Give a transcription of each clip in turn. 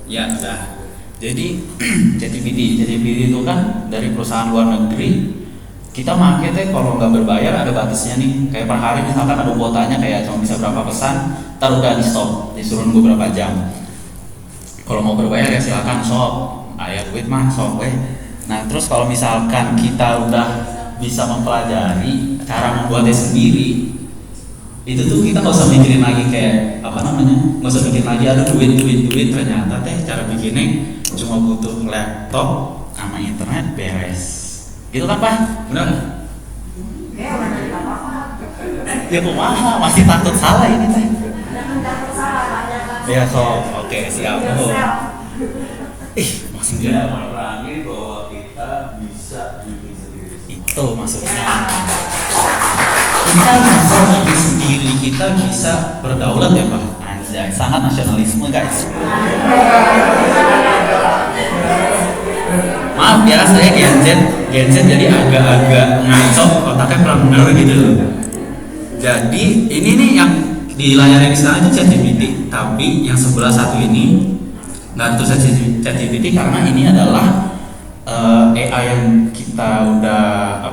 Ya, udah. Jadi ChatGPT itu kan dari perusahaan luar negeri. Kita pakai teh kalau nggak berbayar ada batasnya nih. Kayak per hari misalkan ada kuotanya kayak cuma bisa berapa pesan, ntar udah di stop, disuruh nunggu berapa jam. Kalau mau berbayar ya silakan sok, ayah duit mah sok weh. Nah terus kalau misalkan kita udah bisa mempelajari cara membuatnya sendiri, itu tuh kita nggak usah mikirin lagi kayak apa namanya, nggak usah mikirin lagi ada duit. Ternyata teh cara bikinnya cuma butuh laptop sama internet beres. Gitu kan Pak? Benar? Ya kumaha, masih takut salah ini teh. Ya oke siap. Masih tidak menerangi bahwa kita bisa bikin sendiri. Itu maksudnya. Kita bisa bikin sendiri, kita bisa berdaulat ya Pak. Anjay, sangat nasionalisme guys. Maaf ya, saya Gen Z jadi agak-agak ngaco, otaknya kurang bener gitu loh. Jadi ini nih yang di layar yang di sana itu ChatGPT, tapi yang sebelah satu ini nggak tulisan ChatGPT karena ini adalah AI yang kita udah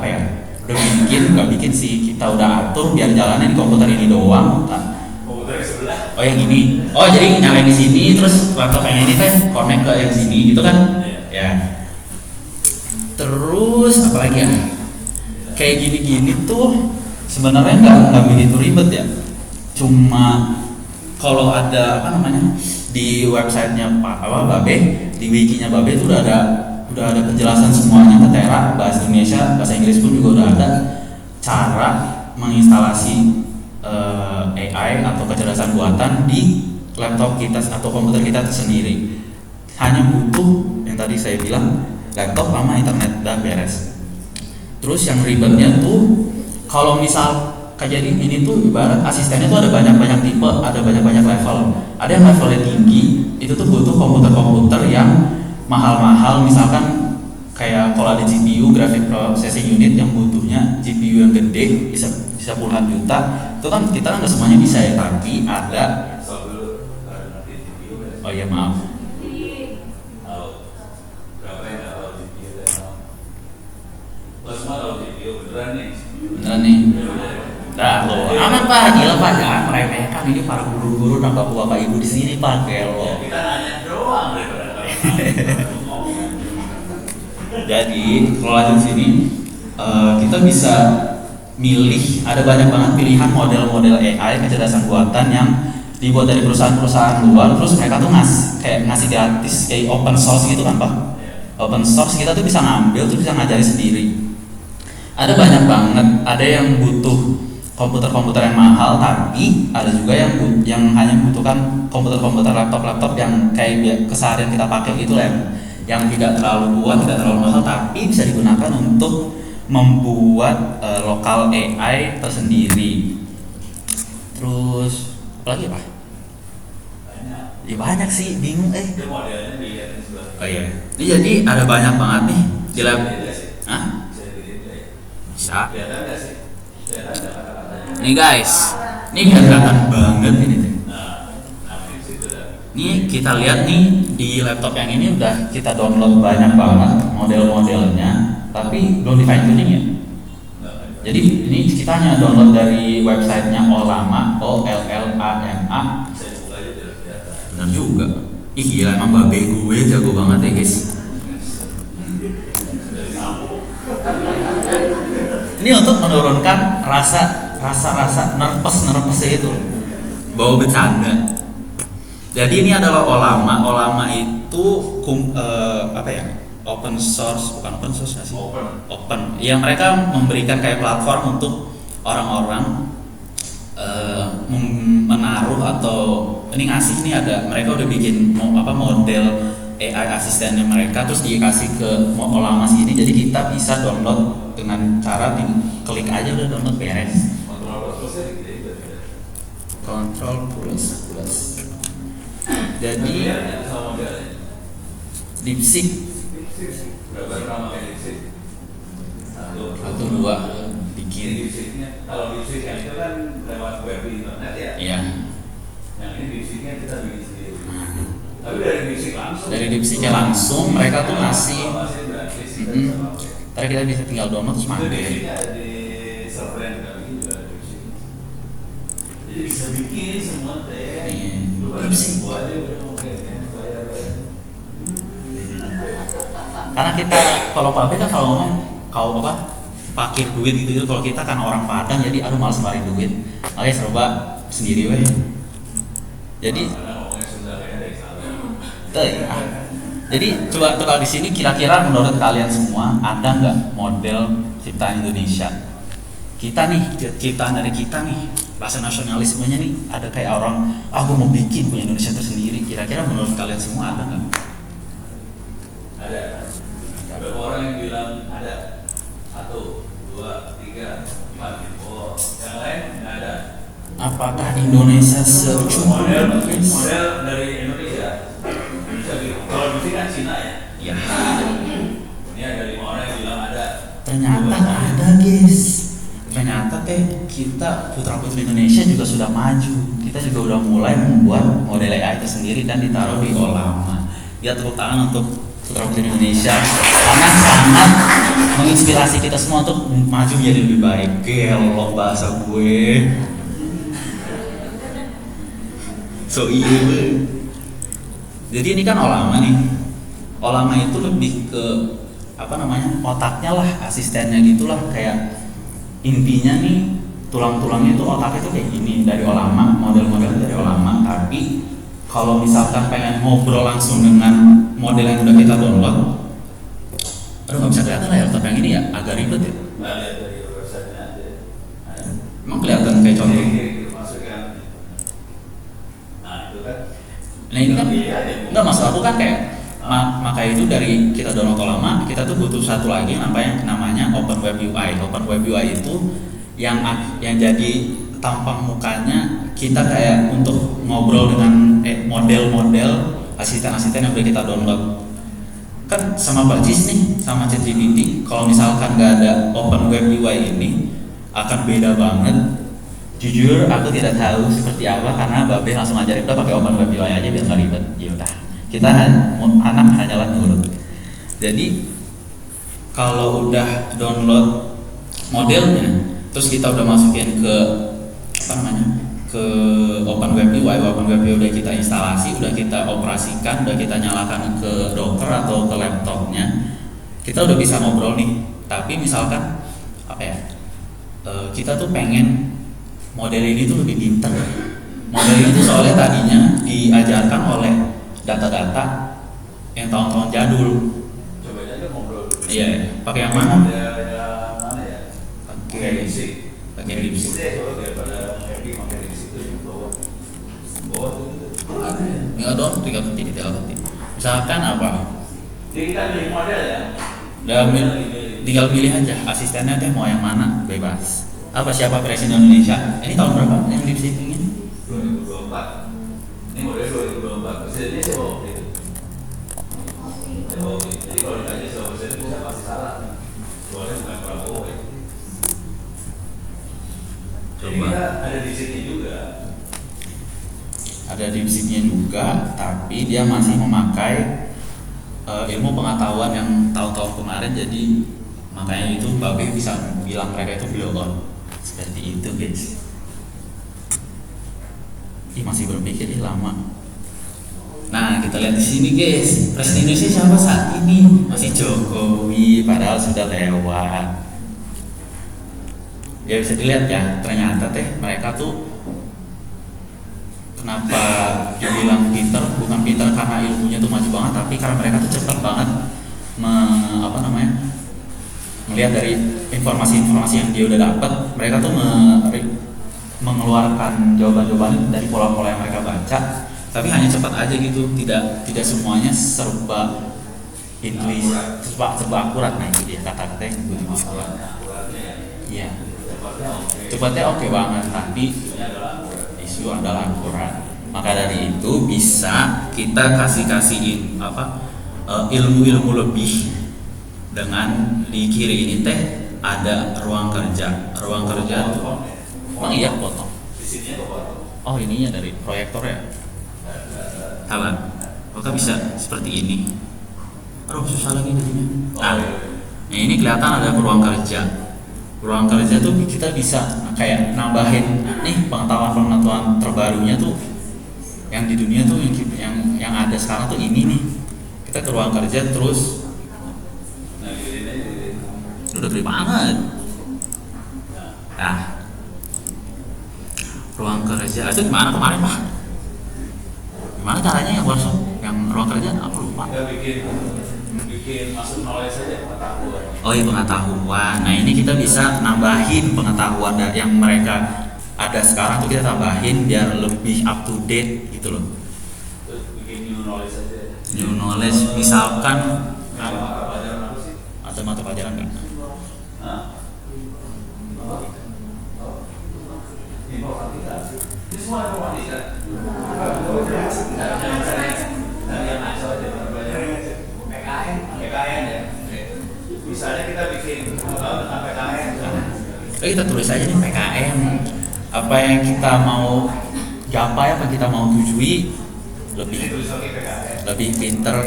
bikin sih, kita udah atur biar jalannya di komputer ini doang. Komputer sebelah. Oh yang ini, jadi nyalain di sini terus laptop yang ini teh connect ke yang sini gitu kan? Ya. Terus apa lagi ya? Kayak gini-gini tuh sebenarnya nggak begitu ribet ya. Cuma kalau ada di websitenya Babe, di wikinya Babe itu udah ada penjelasan semuanya ketera, bahasa Indonesia, bahasa Inggris pun juga udah ada cara menginstalasi AI atau kecerdasan buatan di laptop kita atau komputer kita sendiri. Hanya butuh yang tadi saya bilang laptop sama internet dan beres. Terus yang ribetnya tuh kalau misal kayak ini tuh ibarat asistennya tuh ada banyak tipe, ada banyak level. Ada yang levelnya tinggi, itu tuh butuh komputer yang mahal-mahal, misalkan kayak kalau ada GPU graphic processing unit yang butuhnya GPU yang gede bisa puluhan juta. Itu kan kita kan nggak semuanya bisa ya, tapi ada. Oh iya maaf. Beneran nih. Nah, lo aman Pak, gila Pak, jangan meremehkan ini para guru-guru dan bapak-bapak ibu di sini Pak, lo. Kita nanya doang daripada. Jadi kalau lanjut sini, kita bisa milih, ada banyak banget pilihan model-model AI kecerdasan buatan yang dibuat dari perusahaan-perusahaan luar, terus mereka tuh ngasih gratis kayak open source gitu kan Pak. Open source kita tuh bisa ngambil, tuh bisa ngajari sendiri. Ada banyak banget, ada yang butuh komputer-komputer yang mahal, tapi ada juga yang hanya membutuhkan komputer-komputer laptop yang kayak keseharian kita pakai gitu lah, yang tidak terlalu kuat, tidak terlalu mahal, tapi bisa digunakan untuk membuat lokal AI tersendiri. Terus apa lagi Pak? Banyak sih, bingung Modelnya dilihat di sebelah. Oh iya. Ini jadi ada banyak banget nih di lab. Hah? Bisa. Nih guys, ini kelihatan banget ini tuh. Nih kita lihat nih di laptop yang ini udah kita download banyak banget model-modelnya, tapi belum di fine tuning ya. Jadi ini kita hanya download dari websitenya Ollama, OLLAMA. Benar juga. Ih gila, emang babe gue jago banget ya guys. Ini untuk menurunkan rasa nervous itu, bawa bercanda. Jadi ini adalah Ollama itu open source, bukan open source nggak sih? Open. Yang mereka memberikan kayak platform untuk orang-orang menaruh atau ini ngasih nih, ada mereka udah bikin model AI asistennya mereka, terus dikasih ke Ollama sini, jadi kita bisa download dengan cara klik aja udah download beres. Control plus. Jadi DeepSeek Berapa nama DeepSeek? Satu dua bikin. Kalau DeepSeek itu kan lewat web di internet ya. Iya. Yang ini DeepSeeknya kita bikin sendiri. Tapi dari fisik langsung. Dari fisiknya langsung mereka tuh ngasih. Masih gratis. Ntar kita bisa tinggal download terus Itu di matiin. sini ada di server yang kami juga ada di sini. Jadi bisa bikin semua teh. Iya. Lu kan Bisa. buat aja udah oke. Bayar. Karena kita kalau Pak B kan kalau ngomong kau apa pakai duit gitu, kalau kita kan orang Padang jadi aduh malas ngeluarin duit, makanya serba sendiri weh. Jadi jadi coba di sini kira-kira menurut kalian semua ada nggak model ciptaan Indonesia? Kita nih, ciptaan dari kita nih, rasa nasionalismenya nih ada kayak orang, aku mau bikin punya Indonesia tersendiri. Kira-kira menurut kalian semua ada nggak? Ada. Beberapa orang yang bilang ada 1, 2, 3, 4 gitu. Oh, yang lain nggak ada. Apakah Indonesia secukup? Model dari Indonesia. Bisa gitu. Kalau di sini kan Cina ya. Ya. Ini ada 5 orang yang bilang ada. Ternyata ada guys. Ternyata kita putra putri Indonesia juga sudah maju. Kita juga udah mulai membuat model AI itu sendiri dan ditaruh di Olama. Ya tepuk tangan untuk putra putri Indonesia karena sangat menginspirasi kita semua untuk maju menjadi lebih baik. Gelo bahasa gue. So iya. Jadi ini kan Olama nih. Olama itu lebih ke apa namanya, otaknya lah, asistennya gitulah, kayak intinya nih tulang-tulangnya itu otaknya itu kayak gini dari Olama, model-model dari Olama. Tapi kalau misalkan pengen ngobrol langsung dengan model yang udah kita download, aduh nggak bisa kelihatan lah ya laptop yang ini ya, agak ribet ya. Nggak lihat dari website-nya aja. Emang kelihatan kayak contoh. Masukkan. Nah itu kan. Nah ini kan nggak, maksud aku kan kayak maka itu dari kita download Olama, kita tuh butuh satu lagi namanya Open Web UI. Open Web UI itu yang jadi tampang mukanya kita kayak untuk ngobrol dengan model-model asisten-asisten yang udah kita download. Kan sama Bajis nih, sama ChatGPT, kalau misalkan nggak ada Open Web UI ini akan beda banget. Jujur aku tidak tahu seperti apa karena Babe langsung ajarin udah pakai Open Web UI aja biar nggak ribet. Ya udah. Kita anak hanyalah nurut. Jadi kalau udah download modelnya, terus kita udah masukin ke apa namanya, ke Open Web UI, Open Web UI udah kita instalasi, udah kita operasikan, udah kita nyalakan ke Docker atau ke laptopnya, kita udah bisa ngobrol nih. Tapi misalkan apa ya, kita tuh pengen model ini tuh lebih pintar. Model ini tuh soalnya tadinya diajarkan oleh data-data yang tahun-tahun jadul. Coba aja ngobrol dulu. Iya, pakai yang mana? Yang mana ya? Pakai DeepSeek. Daripada happy pakai DeepSeek itu yang bawah itu. Enggak dong, tinggal ketik. Misalkan apa? Jadi kita pilih model ya. Tinggal pilih aja asistennya teh mau yang mana, bebas. Apa siapa presiden Indonesia? Ini tahun berapa yang DeepSeek ini? 2024. Ini model 2024. Presidennya sih bawa itu. Jadi kalau ditanya siapa presiden bisa pasti salah. Soalnya bukan Prabowo ya. Jadi kita ada di sini juga. Ada DeepSeek-nya juga, tapi dia masih memakai ilmu pengetahuan yang tahun-tahun kemarin. Jadi makanya itu Babe bisa bilang mereka itu blow on. Seperti itu guys. Masih berpikir lama. Nah kita lihat di sini guys, Presiden Indonesia siapa saat ini? Masih Jokowi, padahal sudah lewat. Ya bisa dilihat ya, ternyata mereka tuh kenapa dibilang pinter, bukan pinter karena ilmunya tuh maju banget, tapi karena mereka tuh cepat banget melihat dari informasi-informasi yang dia udah dapat. Mereka tuh mengeluarkan jawaban-jawaban dari pola-pola yang mereka baca, tapi hanya cepat aja gitu, tidak semuanya serba akurat. Nah itu dia kata-kata yang gue akurat. Iya, cepatnya oke banget, tapi isu adalah akurat. Maka dari itu bisa kita kasihin ilmu-ilmu lebih dengan di kiri ini ada ruang kerja. Ruang kerja tuh iya potong. Oh ininya dari proyektor ya? Salah. Oh maka bisa seperti ini. Aduh, susah lagi jadinya. Nah, iya. ini kelihatan ada ruang kerja. Ruang kerja tuh kita bisa kayak nambahin nih pengetahuan terbarunya tuh yang di dunia tuh yang ada sekarang tuh ini nih. Kita ke ruang kerja terus Nah, gini aja. udah gede banget. Nah, ruang kerja itu gimana kemarin Pak? Gimana caranya yang ruang kerja? Aku lupa. Kita bikin masuk knowledge saja pengetahuan. Oh iya, pengetahuan. Nah ini kita bisa nambahin pengetahuan yang mereka ada sekarang tuh kita tambahin biar lebih up to date gitu loh. Terus bikin new knowledge saja. New knowledge misalkan Nama mata pelajaran apa sih? atau mata pelajaran nggak? Hah? Informatika. Ini semua informatika. Dari yang asal aja pelajaran PKN ya. Misalnya kita bikin tentang PKN. Kita tulis aja nih PKN. Apa yang kita mau gapai, apa yang kita mau tujui, Tulis lagi PKN. lebih pinter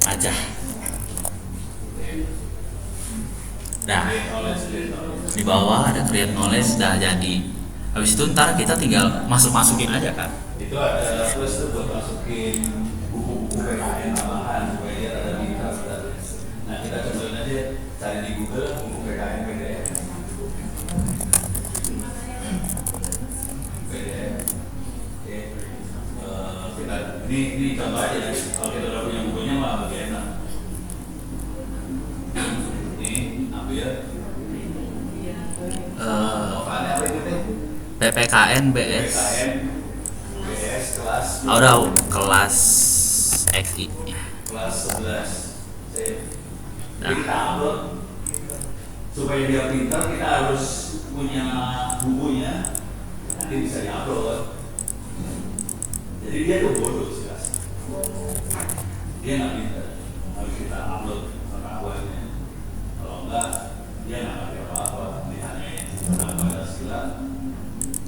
aja. Nah, di bawah ada create knowledge dah jadi. Habis itu ntar kita tinggal masukin aja kan. Itu ada plus tuh buat masukin buku-buku PKN tambahan supaya dia ada di internet. Nah kita cobain aja cari di Google buku PKN PDF. PDF. Oke. Kita ini contoh aja ya. Kalau kita udah punya bukunya mah lebih enak. Ini ambil ya. Novelnya apa itu teh? PPKN BS. PKN BS kelas. Udah kelas XI. Kelas 11. Nah. Kita upload supaya dia pintar, kita harus punya bukunya, nanti bisa diupload. Jadi dia tuh bodoh sih, dia nggak pintar, harus kita upload pengetahuannya. Kalau enggak, dia nggak ngerti apa-apa. Ditanyain tentang Pancasila,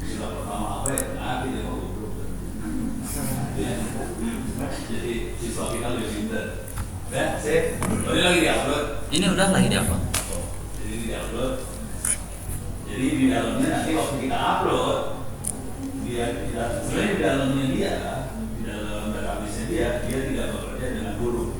sila pertama apa ya? Nanti dia mau bodoh. Jadi siswa kita lebih pintar. Ya, sih. Ini lagi diupload. Ini udah lagi di apa? Jadi diupload. Jadi di dalamnya nanti waktu kita upload, sebenarnya di dalamnya dia, di dalam database-nya dia tidak bekerja dengan huruf.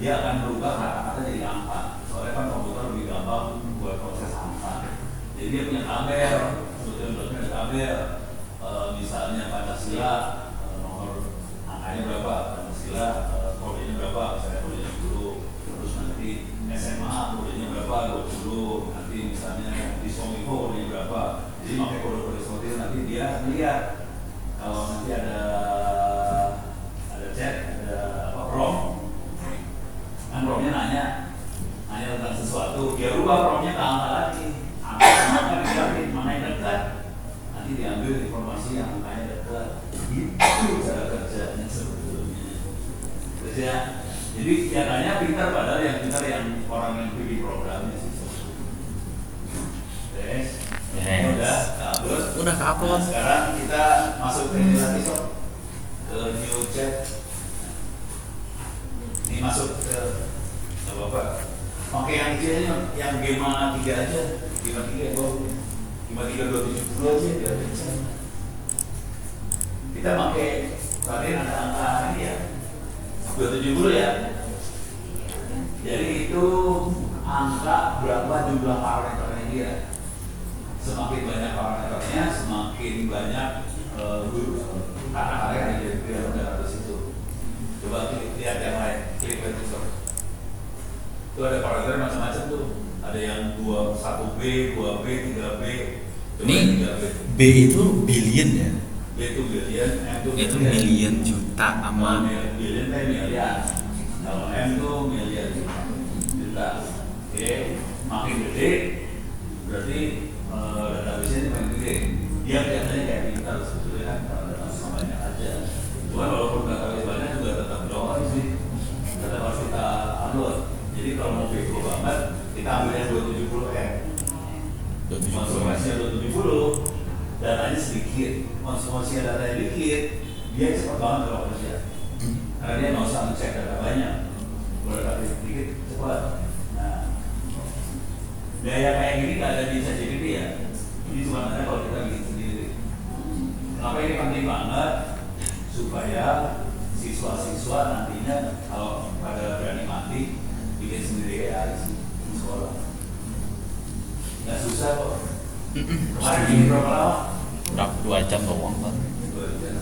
Dia akan berubah kata-kata jadi angka. Soalnya kan komputer lebih gampang buat proses angka. Jadi dia punya tabel, sebetulnya ada tabel. Misalnya Pancasila nomor angkanya berapa, Pancasila kodenya berapa, misalnya kodenya 10, terus nanti SMA kodenya berapa, 20, nanti misalnya di Somivo kodenya berapa. Jadi pakai kode-kode seperti itu nanti dia melihat kalau nanti ada chat, ada apa prompt, kan promptnya nanya tentang sesuatu, dia rubah promptnya ke angka lagi, angka disiapin mana yang dekat, nanti diambil informasi yang angkanya dekat. Itu cara kerjanya sebetulnya. Terus ya, jadi katanya pintar padahal yang pintar yang orang yang bikin programnya sih. Terus, udah upload. Udah ke-upload. Nah, sekarang kita masuk ke ini lagi sob, ke new chat. Ini masuk ke apa? Pakai yang kecilnya, yang Gema 3 aja, Gema 3 Gema 3270 aja biar bisa. Kita pakai tadi ada angka ini ya 270 ya. Jadi itu angka berapa jumlah parameternya dia. Semakin banyak parameternya, semakin banyak kata-kata yang di dalam situ. Coba lihat yang lain, klik ke itu. Itu ada parameter macam-macam tuh. Ada yang 1B, 2B, 3B. Ini 3B. B itu billion ya. B itu billion, M Itu million juta sama billion teh miliar. Kalau M itu miliar juta. Oke, makin gede berarti database-nya makin gede. Dia kelihatannya kayak pintar sebetulnya kan kalau database banyak aja. Cuman walaupun database banyak juga tetap doang sih. Tetap harus kita upload. Jadi kalau mau bego banget, kita ambil yang 270 M. 270. Konsumsinya 270, datanya sedikit. Konsumsinya datanya dikit, dia cepat cepat banget kalau kerja. Karena dia nggak usah ngecek data banyak, boleh tapi sedikit cepat. Nah, daya kayak gini nggak ada di ChatGPT ya. Ini cuma ada kalau kita bikin sendiri. Kenapa ini penting banget? Supaya siswa-siswa nantinya kalau pada berani mati bikin sendiri ya di sekolah. Nggak susah kok. Kemarin bikin berapa lama? Berapa 2 jam doang kan? 2 jam.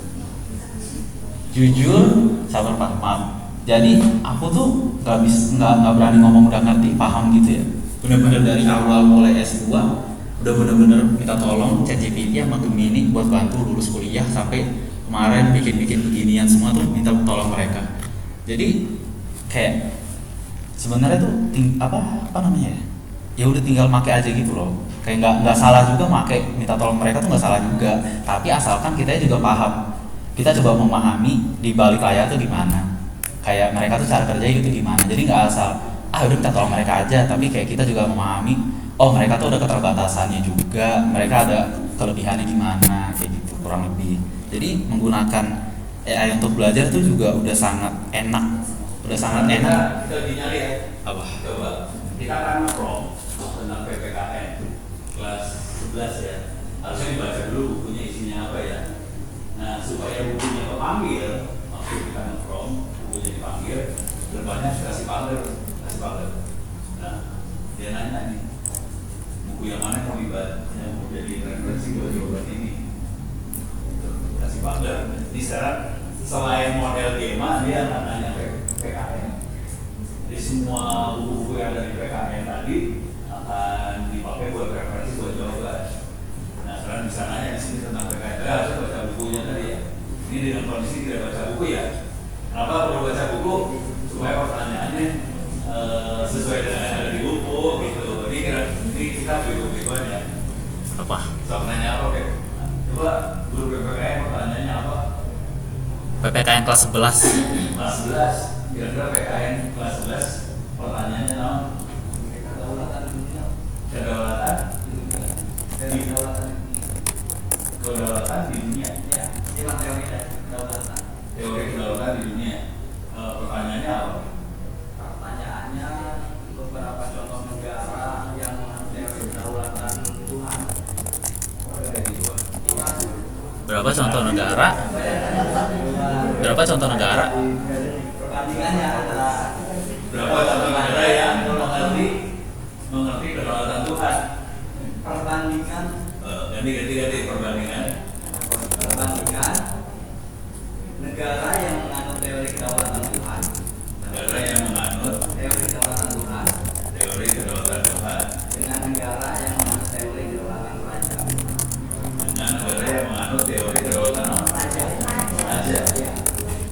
Jujur, sabar Pak, maaf. Jadi aku tuh nggak berani ngomong udah ngerti paham gitu ya. Bener-bener dari awal mulai S2 udah bener-bener minta tolong ChatGPT sama Gemini buat bantu lulus kuliah sampai kemarin bikin beginian semua tuh minta tolong mereka. Jadi kayak sebenarnya tuh apa namanya ya? Ya udah tinggal make aja gitu loh. Kayak nggak salah juga make minta tolong mereka tuh nggak salah juga. Tapi asalkan kita juga paham. Kita coba memahami di balik layar tuh gimana. Kayak mereka tuh cara kerja gitu gimana. Jadi nggak asal udah minta tolong mereka aja, tapi kayak kita juga memahami oh mereka tuh ada keterbatasannya juga, mereka ada kelebihannya gimana kayak gitu kurang lebih. Jadi menggunakan AI untuk belajar tuh juga udah sangat enak. Kita nyari ya. Apa? Coba kita kan prompt tentang PPKN kelas 11 ya. Harusnya dibaca dulu bukunya isinya apa ya. Nah supaya bukunya kepanggil, maksud kita nge-prompt bukunya dipanggil, depannya kasih pager. Nah dia nanya nih buku yang mana mau dibaca, yang mau jadi referensi buat jawaban ini. Kasih pager. Ini sekarang selain model tema dia akan nanya PKN. Jadi semua buku-buku yang ada di PKN tadi akan dipakai buat referensi buat jawaban. Nah sekarang bisa nanya di sini tentang PKN. Harusnya baca bukunya tadi ya. Ini dengan kondisi tidak baca buku ya. Kenapa perlu baca buku? Supaya pertanyaannya sesuai dengan yang ada di buku gitu. Ini kita bego-begoan ya. Apa? So, nanya apa Beb? Coba guru PPKN pertanyaannya apa? PPKN kelas 11. Kelas 11. Kira-kira PPKN kelas 11 pertanyaannya apa? Kedaulatan di dunia. Ya, teori kedaulatan di dunia. Pertanyaannya apa? Pertanyaannya beberapa contoh negara yang teori kedaulatan Tuhan. Berapa contoh negara? Berapa contoh negara? Perbandingannya adalah Berapa contoh negara yang mengerti kedaulatan Tuhan? perbandingan Ganti perbandingan. negara yang menganut teori kedaulatan Tuhan. Negara yang menganut Teori kedaulatan Tuhan teori kedaulatan Tuhan dengan negara yang menganut teori kedaulatan raja. dengan negara yang menganut teori kedaulatan Raja. raja.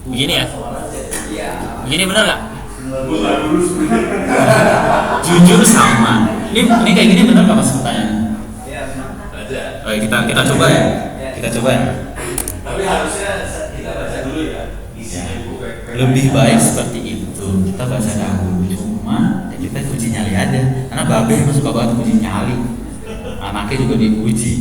Begini ya? Iya. Begini bener nggak? Bukan lulus. Jujur sama. Ini kayak gini bener nggak mas pertanyaannya? Iya. Raja. Oke, kita coba ya. Kita coba ya. Tapi harusnya kita baca dulu ya isinya buku PPKN. Lebih baik seperti itu. Kita baca dahulu. Cuma ya kita uji nyali aja. Karena babe emang suka banget uji nyali. Anaknya juga diuji.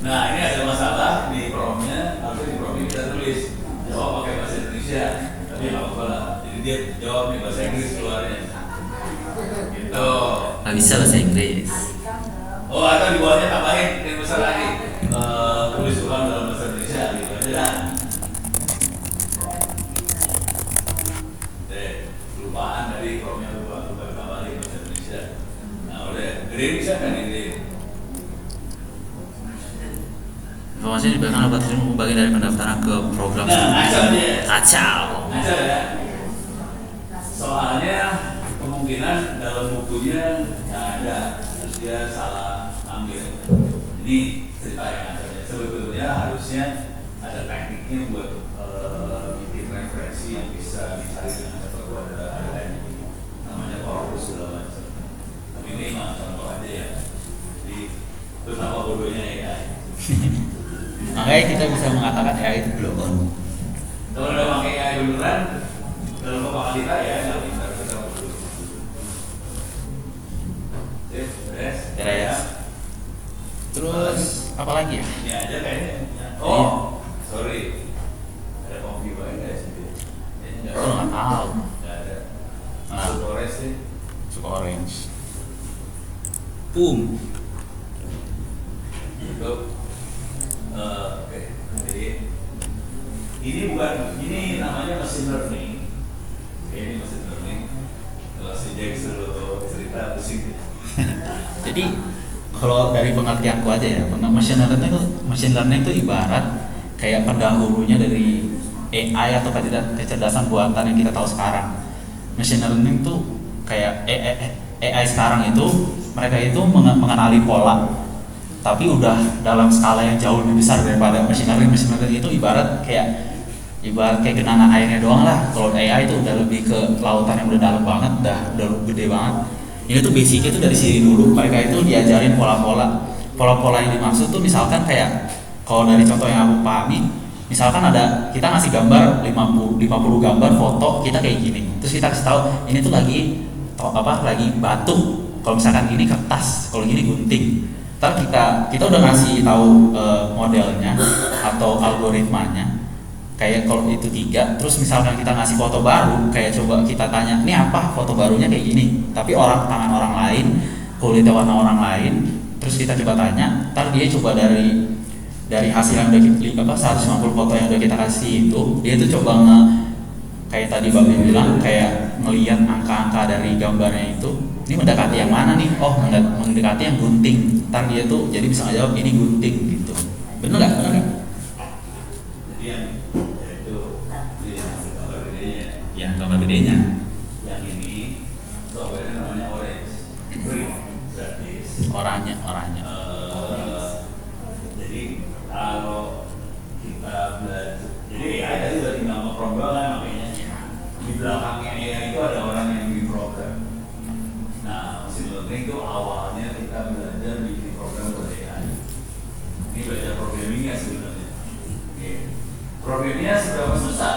Nah ini ada masalah di promnya, harusnya di promnya kita tulis jawab pakai bahasa Indonesia, tapi nggak apa-apa lah. Jadi dia jawab nih bahasa Inggris keluarnya. Gitu. Nggak bisa bahasa Inggris. Oh atau di bawahnya tambahin yang besar lagi. Tulis ulang dalam bahasa Indonesia gitu aja dah. Kelupaan dari promnya lupa tambahin bahasa Indonesia. Nah udah, gedein bisa kan ini? Informasi diberikan oleh Batin bagian dari pendaftaran ke program Nah, studi. kacau dia. Kacau. Aja ya. Soalnya kemungkinan dalam bukunya nggak ada, terus dia salah ambil. Ini cerita yang ada. Sebetulnya harusnya ada tekniknya buat bikin referensi yang bisa dicari dengan cepat. Ada teknik namanya corpus segala macam. Tapi ini mah contoh aja ya. Jadi betapa bodohnya AI. Makanya kita bisa mengatakan AI itu belum. Kalau udah pakai AI beneran, dalam kepala kita ya nggak pintar kita bodoh. Beres. Beres. Terus apa lagi ya? Ini aja kayaknya. Oh, sorry. Ada kopi banyak nggak sih? Kayaknya nggak Aku nggak tahu. Nggak ada. Nah. Masuk Flores sih. Suka orange. Boom. Itu oke. Jadi ini namanya machine learning. Oke, ini machine learning. Kalau si Jack suruh cerita pusing. Jadi kalau dari pengertianku aja ya, machine learning itu ibarat kayak pendahulunya dari AI atau kecerdasan buatan yang kita tahu sekarang. Machine learning itu kayak AI sekarang itu mereka itu mengenali pola, tapi udah dalam skala yang jauh lebih besar daripada machine learning. Machine learning itu ibarat kayak genangan airnya doang lah. Kalau AI itu udah lebih ke lautan yang udah dalam banget, udah gede banget. Ini tuh basicnya tuh dari sini dulu. Mereka itu diajarin pola-pola yang dimaksud tuh misalkan kayak kalau dari contoh yang aku pahami, misalkan ada kita ngasih gambar 50 gambar foto kita kayak gini, terus kita kasih tahu ini tuh lagi batu, kalau misalkan ini kertas, kalau gini gunting. Ntar kita udah ngasih tahu modelnya atau algoritmanya kayak kalau itu 3, terus misalkan kita ngasih foto baru, kayak coba kita tanya ini apa, foto barunya kayak gini, tapi tangan orang lain, kulitnya warna orang lain, terus kita coba tanya, ntar dia coba dari hasil yang udah kita 150 foto yang udah kita kasih itu, dia tuh coba kayak tadi Babi bilang, kayak ngelihat angka-angka dari gambarnya itu, ini mendekati yang mana nih? Oh, mendekati yang gunting. Ntar dia tuh jadi bisa ngejawab ini gunting gitu. Bener nggak? Jadi yang itu gambar bedanya. Ya, gambar bedanya. Yang ini software namanya Orange. Green gratis. Oranye. Jadi kalau kita belajar, jadi AI tadi udah tinggal nge-program kan makanya. Di belakangnya AI itu ada orang yang bikin program. Nah, machine learning itu awalnya kita belajar bikin program buat AI. Ini belajar programmingnya sebenarnya. Oke. Programmingnya seberapa susah?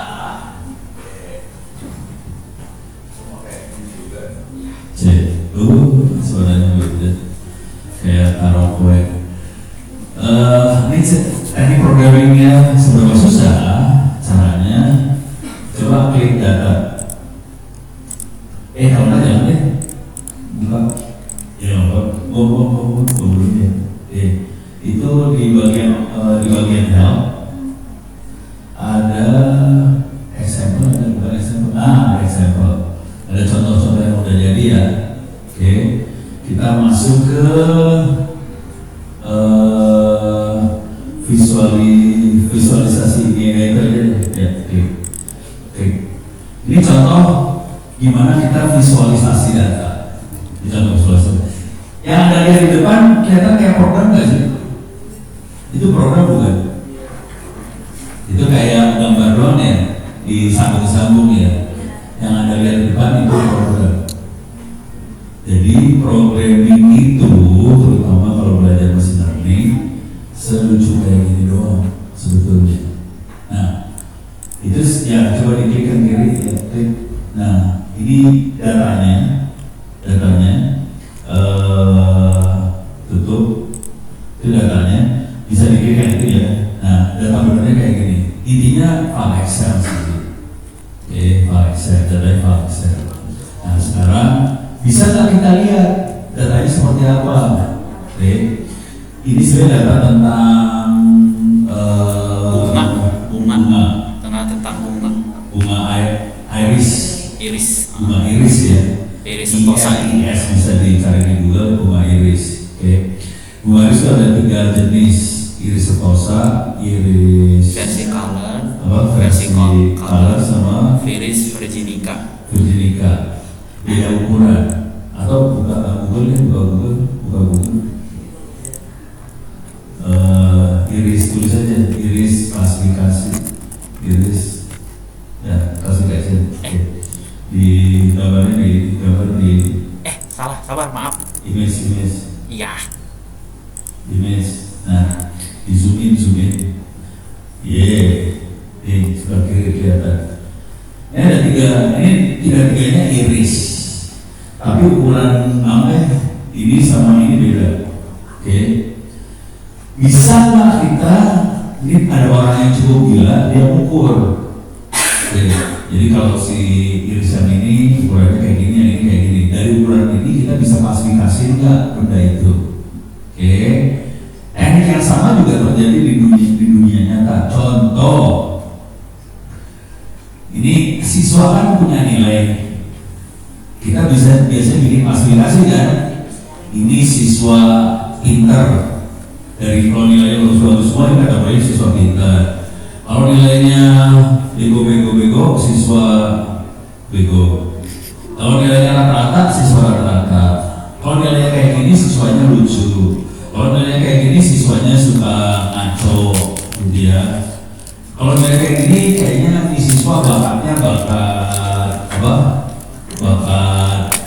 Oke, ini juga. Suaranya beda. Kayak taruh kue. Ini teknik programmingnya seberapa susah? Caranya coba klik data. Kalau nggak jangan deh. Enggak. Ya belum ya. Itu di bagian help ada example, ada bukan example. Ada example. Ada contoh-contoh yang udah jadi ya. Oke. Kita masuk ke visualisasi ini itu aja ya. Oke. Ini contoh gimana kita visualisasi data. Ini contoh visualisasi. Yang Anda lihat di depan kelihatan kayak program nggak sih? Itu program bukan? Itu kayak gambar doang ya, disambung-sambung ya. Yang Anda lihat di depan itu program. Jadi programming itu terutama kalau belajar machine learning selucu kayak gini doang sebetulnya. Nah, itu ya coba diklik kan kiri ya, klik. Nah, ini datanya tutup. Itu datanya bisa diklik kan itu ya. Nah, data benernya kayak gini. Intinya file Excel sih. Oke, file Excel, datanya file Excel. Nah, sekarang bisa nggak kita lihat datanya seperti apa? Oke, ini sebenarnya data tentang bunga iris bunga iris ya. Iris sentosa. Yes, bisa dicari di Google bunga iris. Oke, bunga iris itu ada 3 jenis: iris sentosa, iris versi color, versi color sama iris virginica. Beda ukuran. Atau buka Google ya, buka Google. Iris tulis aja, iris klasifikasi, iris ya klasifikasi. Di gambarnya di sabar maaf. Image. Iya. Image. Nah, di zoom in. Sebelah kiri kelihatan. Ini ada tiga-tiganya iris. Tapi ukuran ini sama ini beda. Oke. Bisa nggak kita, ini juga dia ukur. Oke, jadi kalau si irisan ini ukurannya kayak gini, yang ini kayak gini. Dari ukuran ini kita bisa klasifikasi nggak benda itu. Oke, teknik yang sama juga terjadi di dunia nyata. Contoh, ini siswa kan punya nilai. Kita bisa biasanya bikin klasifikasi kan. Ini siswa pinter. Dari kalau nilainya bagus-bagus semua ini kategorinya siswa pinter. Kalau nilainya bego, siswa bego. Kalau nilainya rata-rata, siswa rata-rata. Kalau nilainya kayak gini, siswanya lucu. Kalau nilainya kayak gini, siswanya suka ngaco, gitu ya. Kalau nilainya kayak gini, kayaknya ini siswa bakatnya bakat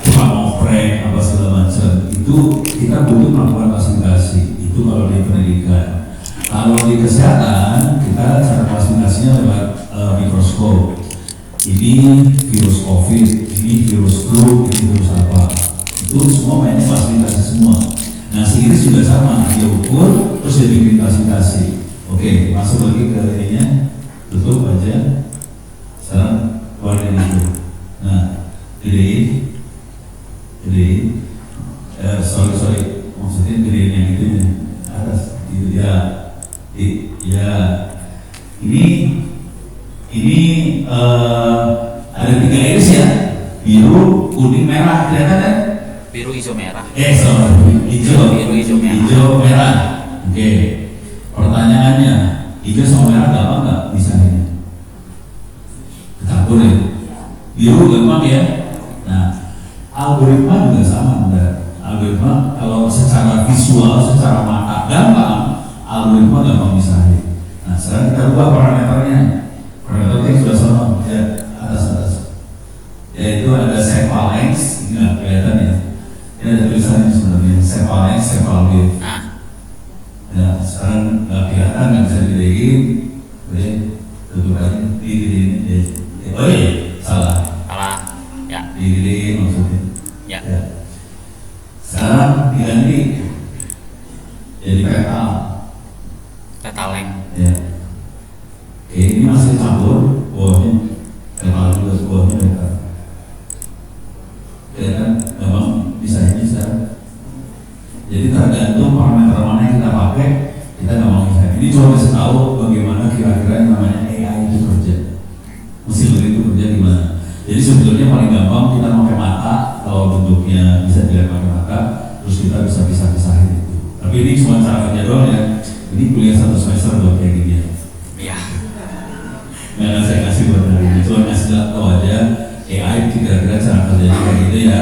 tukang oprek apa segala macam. Itu kita butuh melakukan klasifikasi. Itu kalau di pendidikan. Kalau di kesehatan, kita cara klasifikasinya lewat mikroskop. Ini virus COVID, ini virus flu, ini virus apa. Itu semua mainnya klasifikasi semua. Nah, si iris juga sama, dia ukur, terus dia bikin klasifikasi. Oke, masuk lagi ke ininya, tutup aja. Sekarang keluarin itu. Nah, gedein. Sorry, maksudnya gedein yang itu ya. Atas, itu ya. Ini ada 3 iris ya, biru, kuning, merah, kelihatan kan? Biru, hijau, merah. Hijau, biru, hijau, merah. Hijau, merah. Oke. Pertanyaannya, hijau sama merah gampang nggak misalnya? Campur ya. Biru gampang ya. Nah, algoritma juga sama, benar. Algoritma kalau secara visual, secara mata gampang, algoritma gampang misalnya. Nah, sekarang kita ubah parameternya. Parameternya sudah sama, ya atas. Yaitu ada sample length, ini nggak kelihatan ya. Ini ada tulisannya sebenarnya, sample length, sample width. Ya, sekarang nggak kelihatan, nggak bisa digedein. Oke, tutup aja, digedein. Oh iya, salah. Ya. Digedein maksudnya. Ya. Sekarang diganti jadi petal. Petaleng. Ya. Oke, ini masih campur buahnya. Petal juga buahnya petal. Ya kan, memang bisa ini sekarang. Jadi tergantung parameter mana yang kita pakai, kita nggak mau bisa. Ini cuma kasih tahu bagaimana kira-kira yang namanya AI itu kerja. Mesin itu kerja gimana. Jadi sebetulnya paling gampang kita pakai mata, kalau bentuknya bisa dilihat pakai mata, terus kita bisa pisah-pisahin itu. Tapi ini cuma cara kerja doang ya. Ini kuliah 1 semester buat kayak gini ya. Iya. Nggak akan saya kasih buat hari ini, cuma ngasih tahu aja AI kira-kira cara kerjanya kayak gitu ya.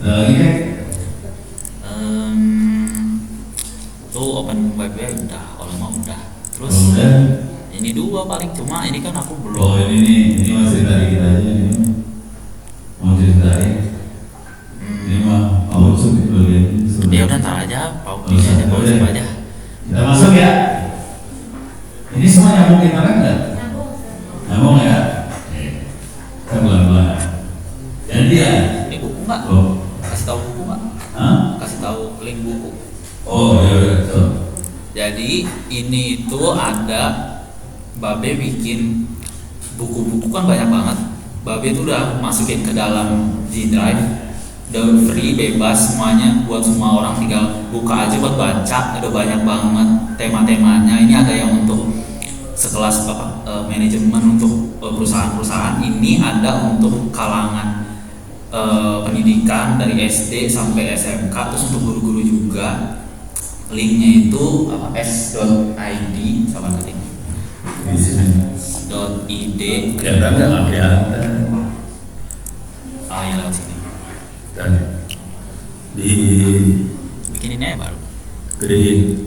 Ada lagi kan? Tuh open web-nya udah, kalau mau udah. Terus udah. ini 2 paling, cuma ini kan aku belum. Oh ini masih dari kita aja ini. Mau ceritain? Ini mah mau coba bagian ini. Ya udah ntar aja, bisa aja, coba aja. Kita masuk ya. Ini semua nyambung ke internet nggak? Nyambung ya. Kita pelan-pelan. Gantian. Ini buku nggak? Oh. Kasih tahu buku nggak? Hah? Kasih tahu link buku. Oh ya. Jadi ini itu ada Babe bikin buku-buku kan banyak banget. Babe itu udah masukin ke dalam G Drive. Udah free, bebas semuanya buat semua orang, tinggal buka aja buat baca. Ada banyak banget tema-temanya. Ini ada yang untuk sekelas manajemen, untuk perusahaan-perusahaan. Ini ada untuk kalangan pendidikan dari SD sampai SMK, terus untuk guru-guru juga. Linknya itu s.id sama ketik .id Kelihatan nggak kelihatan? Oh ya, lewat sini. Dan di Bikin ini aja baru. gedein.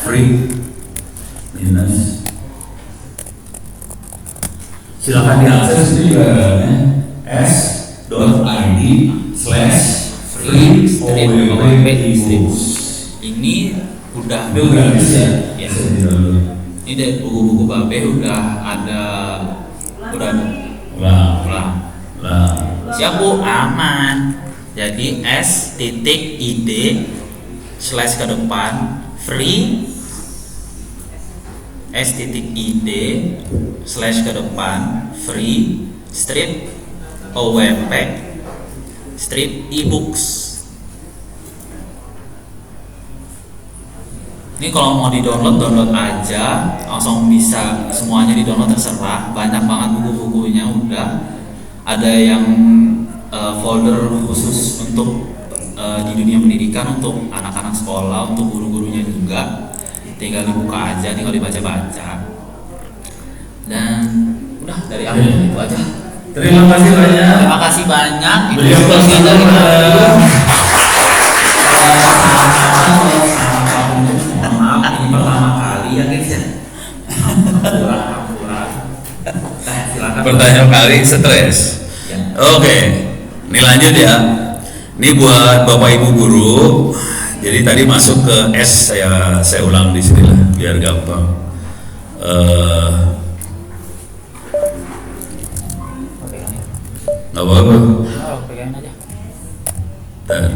Free minus. Silakan diakses, itu juga ada s.id/free/OWW-ebooks. Ini udah Itu gratis ya? Ya. Bisa di-download. Ini dari buku-buku Babe udah ada. Lah. Siap Bu, aman. Jadi s.id slash ke depan free s.id slash ke depan free strip OWP strip ebooks. Ini kalau mau download aja, langsung bisa, semuanya di download terserah. Banyak banget buku-bukunya udah. Ada yang folder khusus untuk di dunia pendidikan, untuk anak-anak sekolah, untuk guru-gurunya juga. Tinggal dibuka aja, tinggal dibaca-baca. Dan udah dari aku itu aja. Terima kasih banyak. Terima kasih banyak. Beliau Itu kita maaf, ini pertama kali ya guys ya. Silakan. Pertanyaan kali stres. Ya. Oke, ini lanjut ya. Ini buat Bapak Ibu guru. Jadi tadi masuk ke S, saya ulang di sini lah biar gampang. Nggak apa-apa. Pegang aja. Bentar.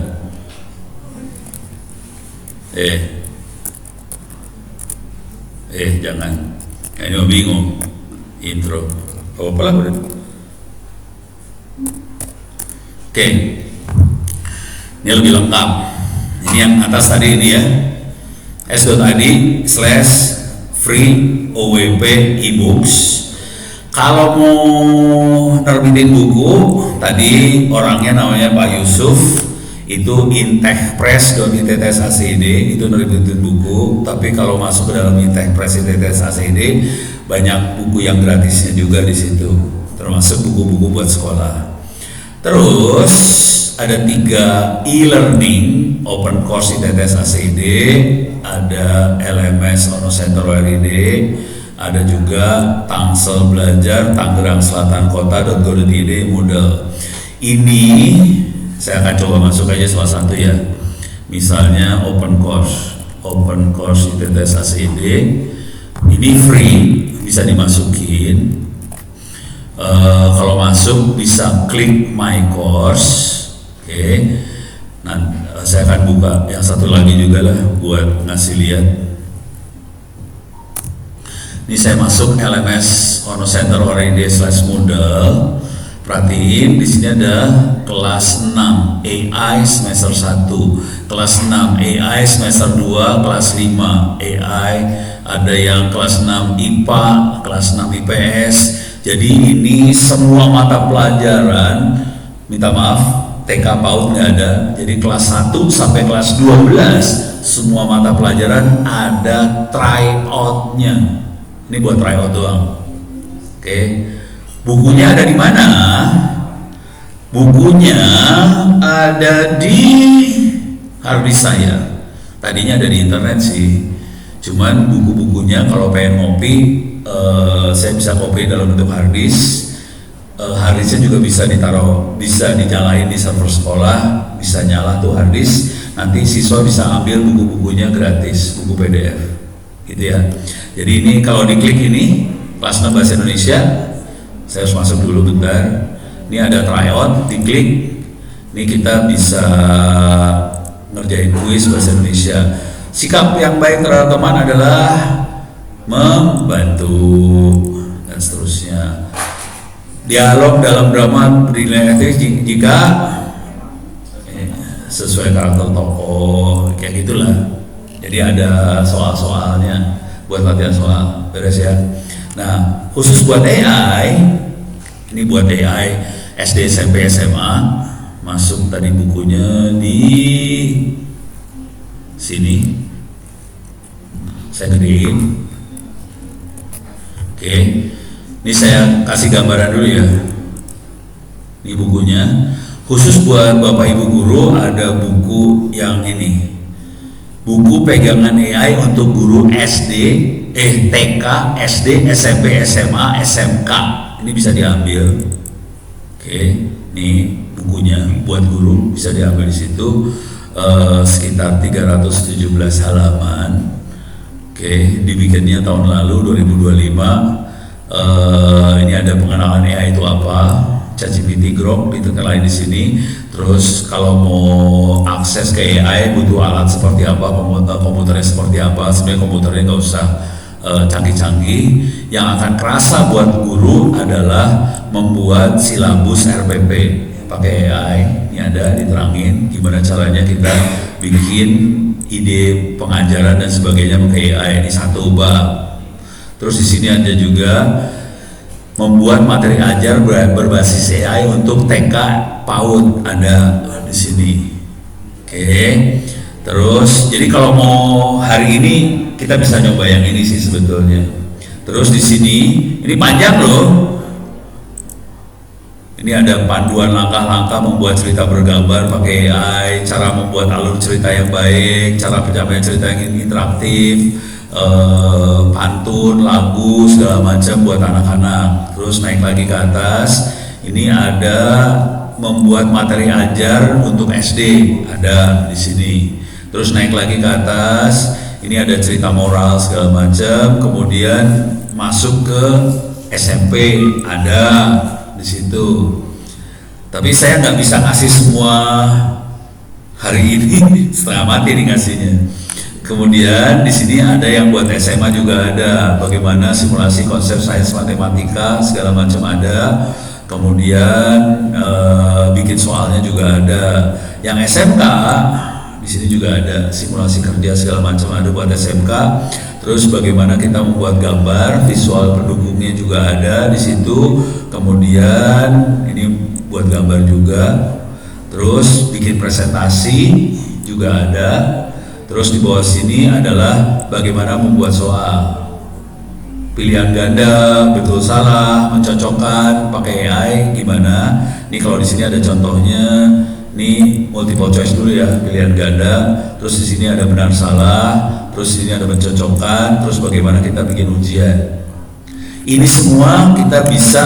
Jangan. Ini mau bingung. Intro. Apa lah udah. Oke. Ini lebih lengkap. Ini yang atas tadi ini ya. s.id slash free OWP ebooks. Kalau mau nerbitin buku, tadi orangnya namanya Pak Yusuf, itu intechpress.itts.acid itu nerbitin buku. Tapi kalau masuk ke dalam intechpress.itts.acid banyak buku yang gratisnya juga di situ, termasuk buku-buku buat sekolah. Terus ada 3 e-learning open course ITTS.acid, ada LMS Ono Center WRID, ada juga Tangsel Belajar Tangerang Selatan Kota.go.id Moodle. Ini saya akan coba masuk aja salah satu ya. Misalnya open course ITTS.acid, ini free, bisa dimasukin. Kalau masuk bisa klik my course. Oke. Nah, saya akan buka yang satu lagi juga lah buat ngasih lihat. Ini saya masuk LMS Ono Center WRID/Moodle. Perhatiin di sini ada kelas 6 AI semester 1, kelas 6 AI semester 2, kelas 5 AI, ada yang kelas 6 IPA, kelas 6 IPS. Jadi ini semua mata pelajaran, minta maaf TK PAUD nggak ada. Jadi kelas 1 sampai kelas 12 semua mata pelajaran ada tryout-nya. Ini buat tryout doang. Oke. Bukunya ada di mana? Bukunya ada di harddisk saya. Tadinya ada di internet sih. Cuman buku-bukunya kalau pengen ngopi, saya bisa copy dalam bentuk harddisk. Harddisknya juga bisa ditaruh, bisa dinyalain di server sekolah, bisa nyala tuh harddisk. Nanti siswa bisa ambil buku-bukunya gratis, buku PDF, gitu ya. Jadi ini kalau diklik ini kelas 6 bahasa Indonesia, saya harus masuk dulu bentar. Ini ada tryout, diklik. Ini kita bisa ngerjain kuis bahasa Indonesia. Sikap yang baik terhadap teman adalah membantu dan seterusnya. Dialog dalam drama bernilai etis jika sesuai karakter tokoh, kayak gitulah. Jadi ada soal-soalnya buat latihan soal, beres ya. Nah, khusus buat AI, ini buat AI SD, SMP, SMA, masuk tadi bukunya di sini. Saya gedein. Oke. Ini saya kasih gambaran dulu ya. Ini bukunya. Khusus buat Bapak Ibu guru ada buku yang ini. Buku pegangan AI untuk guru SD, TK, SD, SMP, SMA, SMK. Ini bisa diambil. Oke, ini bukunya buat guru bisa diambil di situ. Sekitar 317 halaman. Oke, dibikinnya tahun lalu 2025. Ini ada pengenalan AI itu apa. ChatGPT, Grok ditentukan di sini. Terus kalau mau akses ke AI butuh alat seperti apa, komputernya seperti apa. Sebenarnya komputernya nggak usah canggih-canggih. Yang akan kerasa buat guru adalah membuat silabus RPP pakai AI. Ini ada diterangin gimana caranya kita bikin ide pengajaran dan sebagainya pakai AI. Ini satu bab. Terus di sini ada juga membuat materi ajar berbasis AI untuk TK PAUD, ada di sini. Oke. Terus jadi kalau mau hari ini kita bisa nyoba yang ini sih sebetulnya. Terus di sini ini panjang loh. Ini ada panduan langkah-langkah membuat cerita bergambar pakai AI, cara membuat alur cerita yang baik, cara pencapaian cerita yang interaktif, pantun, lagu, segala macam buat anak-anak. Terus naik lagi ke atas, ini ada membuat materi ajar untuk SD, ada di sini. Terus naik lagi ke atas, ini ada cerita moral segala macam. Kemudian masuk ke SMP, ada di situ. Tapi saya nggak bisa ngasih semua hari ini, setengah mati nih ngasihnya. Kemudian di sini ada yang buat SMA juga ada, bagaimana simulasi konsep sains matematika segala macam ada. Kemudian bikin soalnya juga ada. Yang SMK di sini juga ada simulasi kerja segala macam ada buat SMK. Terus bagaimana kita membuat gambar, visual pendukungnya juga ada di situ. Kemudian ini buat gambar juga. Terus bikin presentasi juga ada. Terus di bawah sini adalah bagaimana membuat soal. Pilihan ganda, betul salah, mencocokkan pakai AI gimana? Nih kalau di sini ada contohnya. Nih multiple choice dulu ya, pilihan ganda. Terus di sini ada benar salah. Terus di sini ada mencocokkan. Terus bagaimana kita bikin ujian. Ini semua kita bisa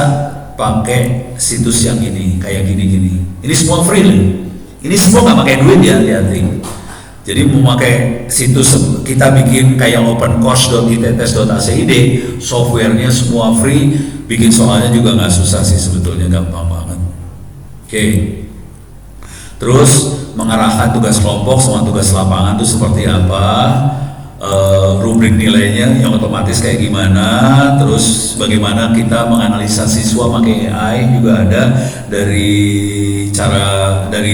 pakai situs yang ini, kayak gini-gini. Ini semua free nih. Ini semua nggak pakai duit ya, lihatin. Jadi memakai situs kita bikin kayak opencourse.itetes.acid, softwarenya semua free, bikin soalnya juga nggak susah sih sebetulnya, gampang banget. Oke. Terus mengarahkan tugas kelompok sama tugas lapangan itu seperti apa, rubrik nilainya yang otomatis kayak gimana, terus bagaimana kita menganalisa siswa pakai AI juga ada, dari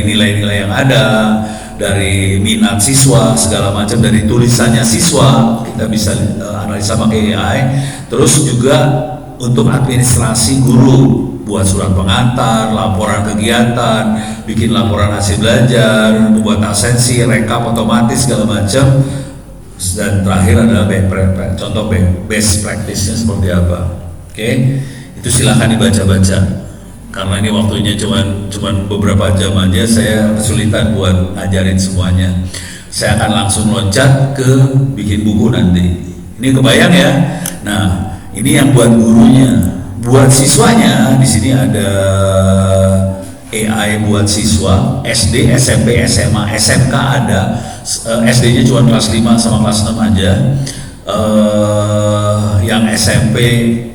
nilai-nilai yang ada, dari minat siswa segala macam, dari tulisannya siswa kita bisa analisa pakai AI. Terus juga untuk administrasi guru, buat surat pengantar, laporan kegiatan, bikin laporan hasil belajar, membuat absensi, rekap otomatis segala macam. Dan terakhir adalah contoh best practice-nya seperti apa. Oke, itu silahkan dibaca-baca. Karena ini waktunya cuman beberapa jam aja, saya kesulitan buat ngajarin semuanya. Saya akan langsung loncat ke bikin buku nanti. Ini kebayang ya. Nah, ini yang buat gurunya. Buat siswanya di sini ada AI buat siswa SD, SMP, SMA, SMK ada. SD-nya cuma kelas 5 sama kelas 6 aja. Yang SMP,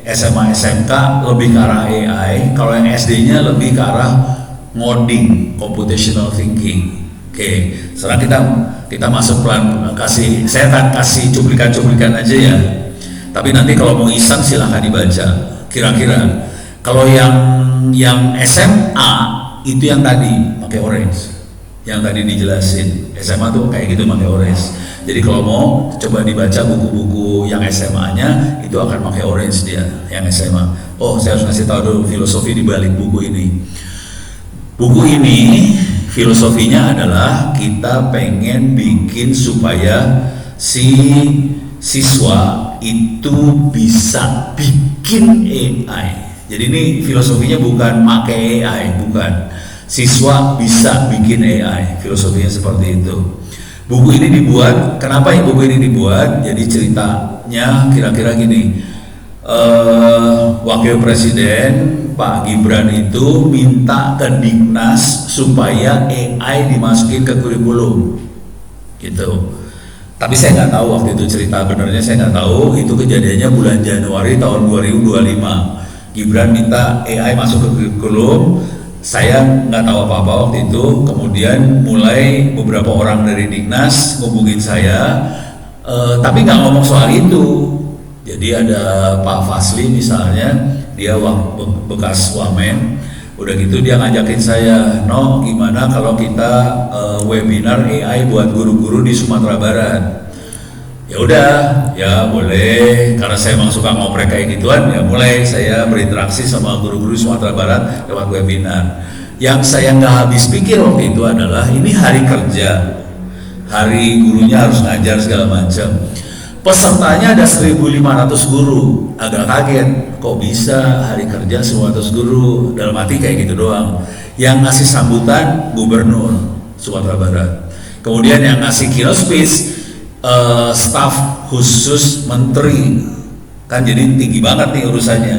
SMA, SMK lebih ke arah AI. Kalau yang SD-nya lebih ke arah ngoding, computational thinking. Oke, sekarang kita masuk pelan, saya akan kasih cuplikan-cuplikan aja ya. Tapi nanti kalau mau iseng silahkan dibaca. Kira-kira kalau yang SMA itu yang tadi pakai orange, yang tadi dijelasin. SMA tuh kayak gitu pakai orange. Jadi kalau mau coba dibaca buku-buku yang SMA-nya itu akan pakai orange dia, yang SMA. Oh, saya harus kasih tahu dulu filosofi di balik buku ini. Buku ini filosofinya adalah kita pengen bikin supaya si siswa itu bisa bikin AI. Jadi ini filosofinya bukan pakai AI, bukan. Siswa bisa bikin AI, filosofinya seperti itu. Buku ini dibuat, kenapa buku ini dibuat? Jadi ceritanya kira-kira gini. Wakil Presiden Pak Gibran itu minta ke Dignas supaya AI dimasukin ke kurikulum, gitu. Tapi saya nggak tahu waktu itu cerita benernya, saya nggak tahu. Itu kejadiannya bulan Januari tahun 2025. Gibran minta AI masuk ke kurikulum. Saya nggak tahu apa-apa waktu itu. Kemudian mulai beberapa orang dari Dignas ngubungin saya, tapi nggak ngomong soal itu. Jadi ada Pak Fasli misalnya, dia bekas wamen. Udah gitu dia ngajakin saya, "No, gimana kalau kita webinar AI buat guru-guru di Sumatera Barat?" Ya udah, ya boleh. Karena saya emang suka ngoprek kayak gituan, ya mulai saya berinteraksi sama guru-guru di Sumatera Barat lewat webinar. Yang saya nggak habis pikir waktu itu adalah ini hari kerja, hari gurunya harus ngajar segala macam. Pesertanya ada 1.500 guru, agak kaget, kok bisa hari kerja 100 guru, dalam hati kayak gitu doang. Yang ngasih sambutan Gubernur Sumatera Barat, kemudian yang ngasih keynote speech staf khusus menteri, kan jadi tinggi banget nih urusannya.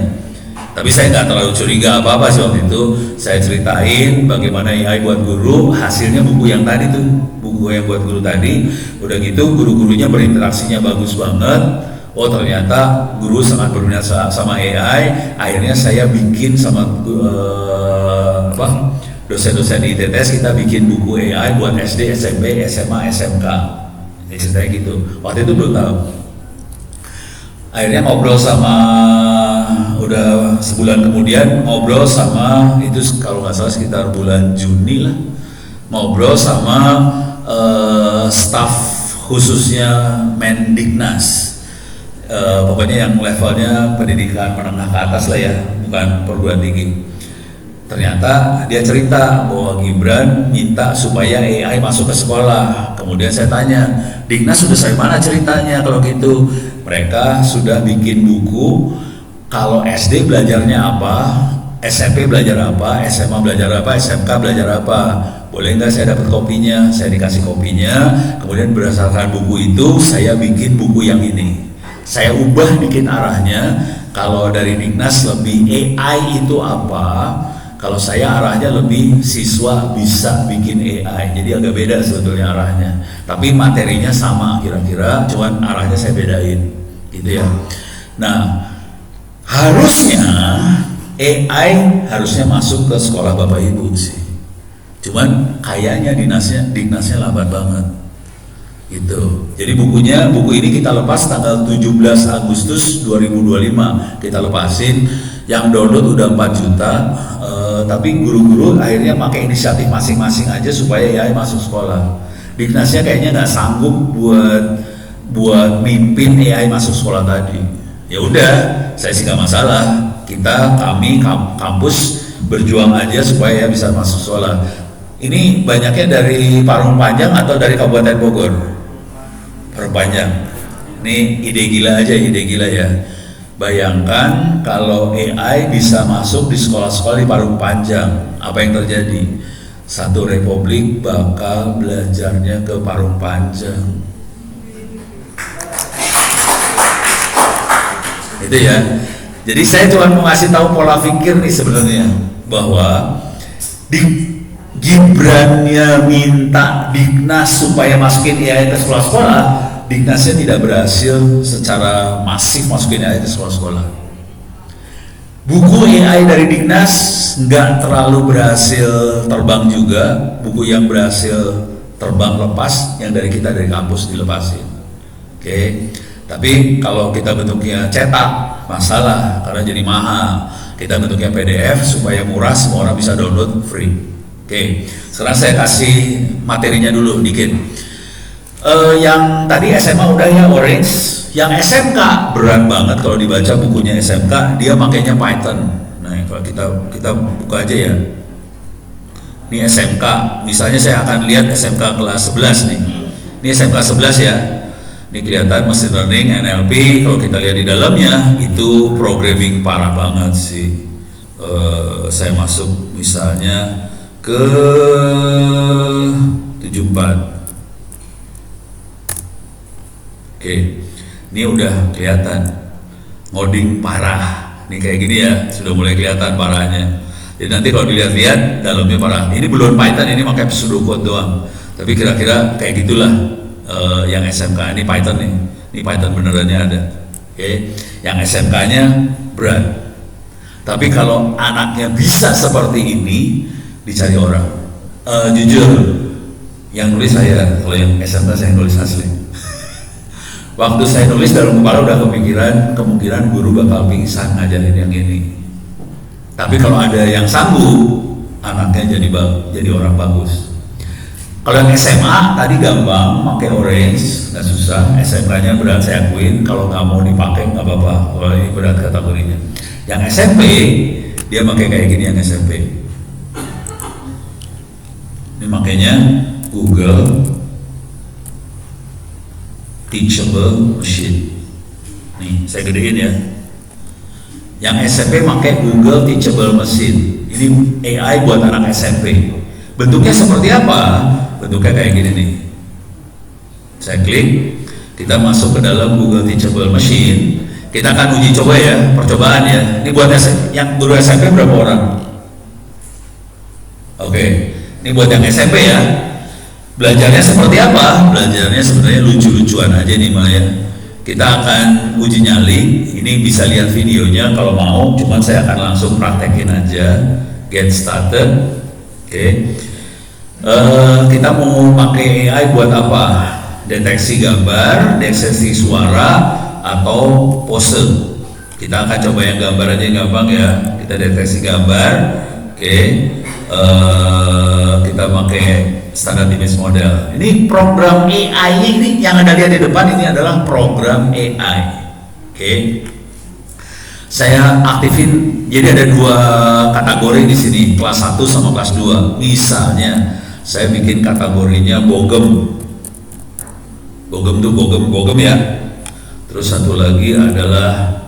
Tapi saya nggak terlalu curiga apa-apa sih waktu itu. Saya ceritain bagaimana AI buat guru, hasilnya buku yang tadi tuh, buku yang buat guru tadi. Udah gitu guru-gurunya berinteraksinya bagus banget. Oh ternyata guru sangat berminat sama AI. Akhirnya saya bikin sama dosen-dosen di ITTS, kita bikin buku AI buat SD, SMP, SMA, SMK. Jadi ceritanya gitu. Waktu itu belum tahu. Akhirnya ngobrol sama, udah sebulan kemudian ngobrol sama, itu kalau nggak salah sekitar bulan Juni lah, ngobrol sama staf khususnya Mendiknas, pokoknya yang levelnya pendidikan menengah ke atas lah ya, bukan perguruan tinggi. Ternyata dia cerita bahwa Gibran minta supaya AI masuk ke sekolah. Kemudian saya tanya, Dignas sudah sampai mana ceritanya kalau gitu? Mereka sudah bikin buku, kalau SD belajarnya apa, SMP belajar apa, SMA belajar apa, SMK belajar apa. Boleh nggak saya dapat kopinya? Saya dikasih kopinya. Kemudian berdasarkan buku itu saya bikin buku yang ini. Saya ubah dikit arahnya. Kalau dari Dignas lebih AI itu apa, kalau saya arahnya lebih siswa bisa bikin AI. Jadi agak beda sebetulnya arahnya. Tapi materinya sama kira-kira, cuman arahnya saya bedain, gitu ya. Nah, harusnya AI harusnya masuk ke sekolah Bapak Ibu sih. Cuman kayaknya Dignasnya lambat banget. Gitu. Jadi buku ini kita lepas tanggal 17 Agustus 2025. Kita lepasin, yang download udah 4 juta. Tapi guru-guru akhirnya pakai inisiatif masing-masing aja supaya AI masuk sekolah. Dignasnya kayaknya nggak sanggup buat mimpin AI masuk sekolah tadi. Ya udah, saya sih nggak masalah. Kami kampus berjuang aja supaya bisa masuk sekolah. Ini banyaknya dari Parung Panjang atau dari Kabupaten Bogor? Parung Panjang. Ini ide gila ya. Bayangkan kalau AI bisa masuk di sekolah-sekolah di Parung Panjang, apa yang terjadi? Satu republik bakal belajarnya ke Parung Panjang. Itu ya. Jadi saya cuma mau ngasih tahu pola pikir nih sebenarnya, bahwa Gibrannya minta Dignas supaya masukin AI ke sekolah-sekolah, Dignasnya tidak berhasil secara masif masukin AI ke sekolah-sekolah. Buku AI dari Dignas nggak terlalu berhasil terbang juga. Buku yang berhasil terbang lepas, yang dari kita dari kampus dilepasin. Oke. Tapi kalau kita bentuknya cetak, masalah karena jadi mahal. Kita bentuknya PDF supaya murah, semua orang bisa download free. Oke. Sekarang saya kasih materinya dulu dikit. Yang tadi SMA udah ya, Orange. Yang SMK berat banget kalau dibaca bukunya SMK, dia makainya Python. Nah, kalau kita buka aja ya. Ini SMK, misalnya saya akan lihat SMK kelas 11 nih. Ini SMK 11 ya. Ini kelihatan machine learning, NLP. Kalau kita lihat di dalamnya itu programming parah banget sih. Saya masuk misalnya ke 74. Oke, ini udah kelihatan ngoding parah. Ini kayak gini ya, sudah mulai kelihatan parahnya. Jadi nanti kalau dilihat-lihat dalamnya parah. Ini belum Python, ini pakai pseudocode doang. Tapi kira-kira kayak gitulah yang SMK. Ini Python nih, ini Python benerannya ada. Oke, yang SMK-nya berat. Tapi kalau anaknya bisa seperti ini, dicari orang. Jujur, yang nulis saya, kalau yang SMP saya nulis asli. Waktu saya nulis dalam kepala udah kepikiran kemungkinan guru bakal pingsan ngajarin yang ini. Tapi kalau ada yang sanggup, anaknya jadi orang bagus. Kalau yang SMA tadi gampang, pakai orange, nggak susah. SMK-nya berat saya akuin, kalau nggak mau dipakai nggak apa-apa. Kalau ini berat kategorinya. Yang SMP dia pakai kayak gini yang SMP. Ini makanya Google Teachable Machine. Nih saya gedein ya. Yang SMP pakai Google Teachable Machine. Ini AI buat anak SMP. Bentuknya seperti apa? Bentuknya kayak gini nih. Saya klik, kita masuk ke dalam Google Teachable Machine. Kita akan uji coba ya, percobaan ya. Ini buat yang guru SMP berapa orang? Oke, ini buat yang SMP ya. Belajarnya seperti apa? Belajarnya sebenarnya lucu-lucuan aja nih Maya. Kita akan uji nyali. Ini bisa lihat videonya kalau mau. Cuman saya akan langsung praktekin aja. Get started. Oke. Kita mau pakai AI buat apa? Deteksi gambar, deteksi suara, atau pose. Kita akan coba yang gambar aja yang gampang ya. Kita deteksi gambar. Oke. Kita pakai standar image model. Ini program AI ini yang Anda lihat di depan ini adalah program AI. Oke. Saya aktifin, jadi ada dua kategori di sini, kelas 1 sama kelas 2. Misalnya saya bikin kategorinya bogem. Bogem tuh bogem ya. Terus satu lagi adalah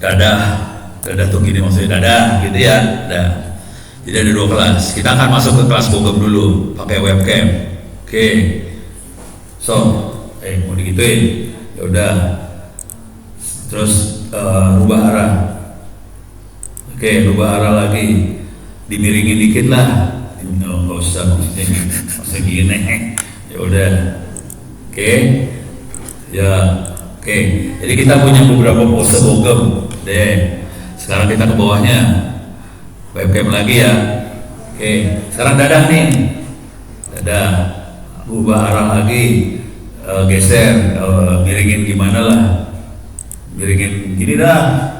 dadah tuh gini maksudnya dadah gitu ya. Dadah. Jadi ada dua kelas. Kita akan masuk ke kelas bogem dulu pakai webcam. Oke. So, mau digituin. Ya udah. Terus rubah arah. Oke, rubah arah lagi. Dimiringin dikit lah. Nggak usah maksudnya gini. Ya udah. Oke. Ya. Oke. Jadi kita punya beberapa pose bogem. Deh. Sekarang kita ke bawahnya. Webcam lagi ya. Oke. Sekarang dadah nih. Dadah. Rubah arah lagi. Geser. Miringin gimana lah. Miringin gini dah.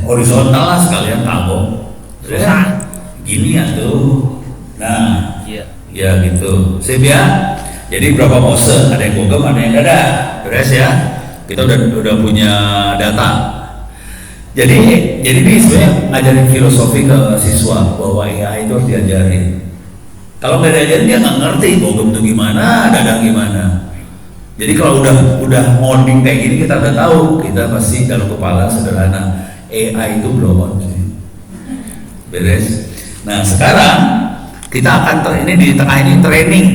Horizontal lah sekalian kagok. Ya. Gini ya tuh. Nah. Ya gitu. Sip ya. Jadi berapa pose? Ada yang bogem, ada yang dadah. Beres ya. Kita udah punya data. Jadi ini sebenarnya ngajarin filosofi ke siswa bahwa AI itu harus diajarin. Kalau nggak diajarin dia nggak ngerti bogem itu gimana, dadah gimana. Jadi kalau udah modding kayak gini kita udah tahu, kita pasti dalam kepala sederhana AI itu belum on sih. Beres. Nah sekarang kita akan ini di tengah ini training.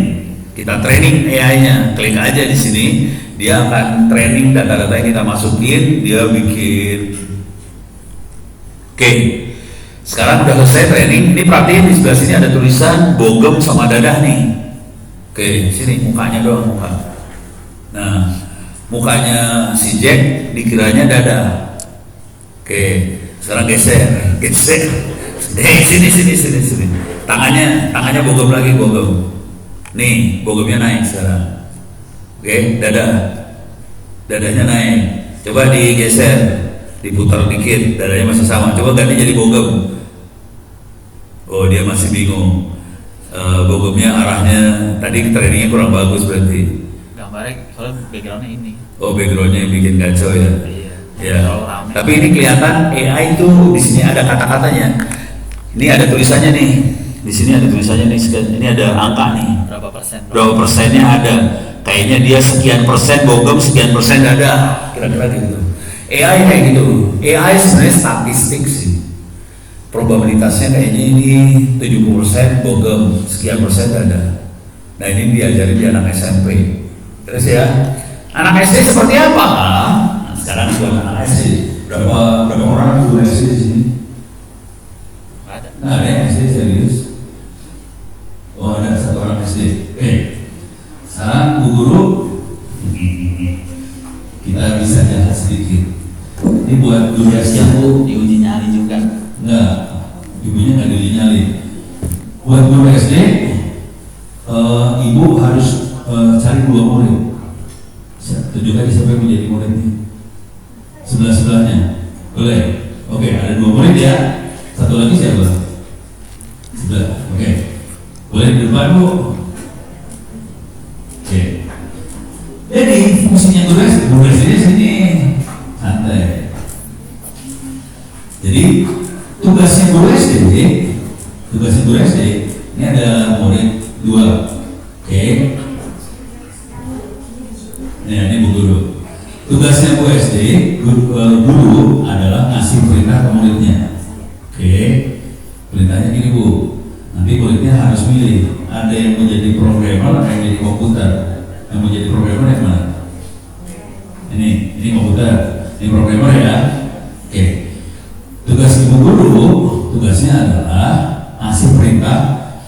Kita training AI-nya. Klik aja di sini, dia akan training data-data yang kita masukin, dia bikin. Oke, sekarang udah selesai training. Ini perhatiin di sebelah sini ada tulisan bogem sama dadah nih. Oke, sini mukanya doang muka. Nah, mukanya si Jack dikiranya dadah. Oke, sekarang geser. Sini. Tangannya bogem lagi bogem. Nih, bogemnya naik sekarang. Oke, dadahnya naik. Coba digeser. Diputar dikit, dadanya masih sama. Coba ganti jadi bogem. Oh dia masih bingung. Bogemnya arahnya tadi trainingnya kurang bagus berarti. Gambarnya soalnya backgroundnya ini. Oh backgroundnya yang bikin kacau ya. Iya. Ya. Tapi ini kelihatan AI itu di sini ada kata-katanya. Ini ada tulisannya nih. Di sini ada tulisannya nih. Ini ada angka nih. Berapa persennya ada. Kayaknya dia sekian persen bogem, sekian persen dadah. Kira-kira gitu. AI kayak gitu. AI sebenarnya statistik sih. Probabilitasnya kayaknya ini 70% bogem, sekian persen ada. Nah ini diajarin di anak SMP. Terus ya, anak SD seperti apa? Nah, sekarang buat anak SD. Berapa orang guru SD di sini? Ada. Nah, ada yang SD serius. Oh ada satu orang SD. Oke. Sekarang Bu Guru kita bisa jalan sedikit. Ini buat guru SD. ibu harus cari 2 murid. Tunjukkan siapa yang menjadi muridnya. Sebelah-sebelahnya. Boleh? Oke, ada 2 murid ya. Satu lagi siapa? Sebelah. Oke. Boleh di depan, Bu. Oke. Jadi fungsinya guru SD sini santai. Jadi tugasnya guru SD ini ada murid 2. Oke. Ini Bu Guru. Tugasnya Bu SD, guru adalah ngasih perintah ke muridnya. Oke. Perintahnya gini Bu. Nanti muridnya harus milih. Ada yang menjadi programmer, ada yang menjadi komputer. Yang menjadi programmer yang mana? Ini komputer, ini programmer ya. Oke. Tugas Ibu Guru, tugasnya adalah ngasih perintah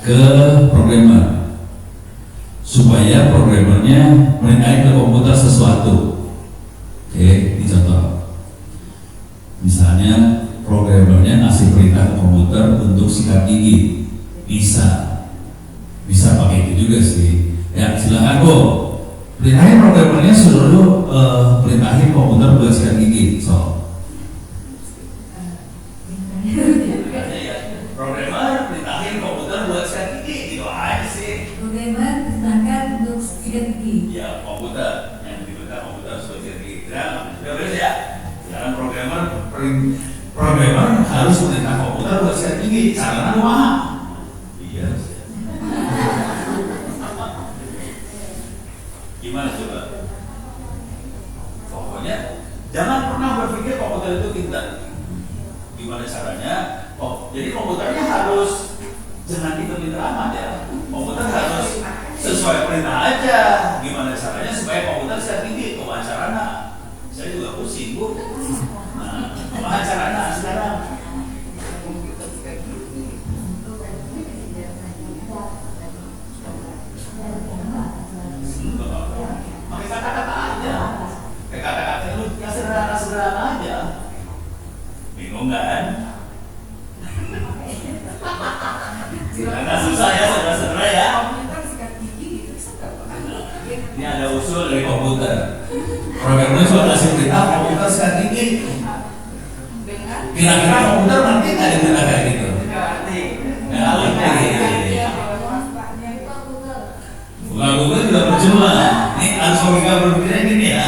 ke programmer supaya programmernya merintahin ke komputer sesuatu. Oke, ini contoh. Misalnya programmernya ngasih perintah ke komputer untuk sikat gigi, bisa pakai itu juga sih. Ya silakan Bu, perintahin programmernya suruh perintahin komputer buat sikat gigi. Programmer perintahin komputer buat sikat gigi, gitu aja sih. Programmer perintahkan untuk sikat gigi. Ya komputer yang diperintah komputer buat sikat gigi. Udah beres ya. Sekarang Programmer harus perintah komputer buat sikat gigi. Caranya kumaha? iya. Gimana coba? Pokoknya jangan pernah berpikir komputer itu pintar. Gimana caranya? Oh, jadi komputernya harus jangan pintar-pintar amat ya. Komputer harus sesuai perintah aja. Gimana caranya supaya komputer sikat gigi? Kumaha carana? Saya juga pusing Bu. Nah, kumaha carana sekarang? Pakai kata-kata aja. Kayak kata-kata lu yang sederhana-sederhana aja. Bingung kan? Agak susah ya, saudara-saudara ya. Ini ada usul dari komputer. Programmernya cuma ngasih perintah komputer sikat gigi. Kira-kira komputer nanti nggak ada perintah kayak gitu? Nggak ngerti. Bukan Google juga percuma. Ini harus logika berpikirnya gini ya.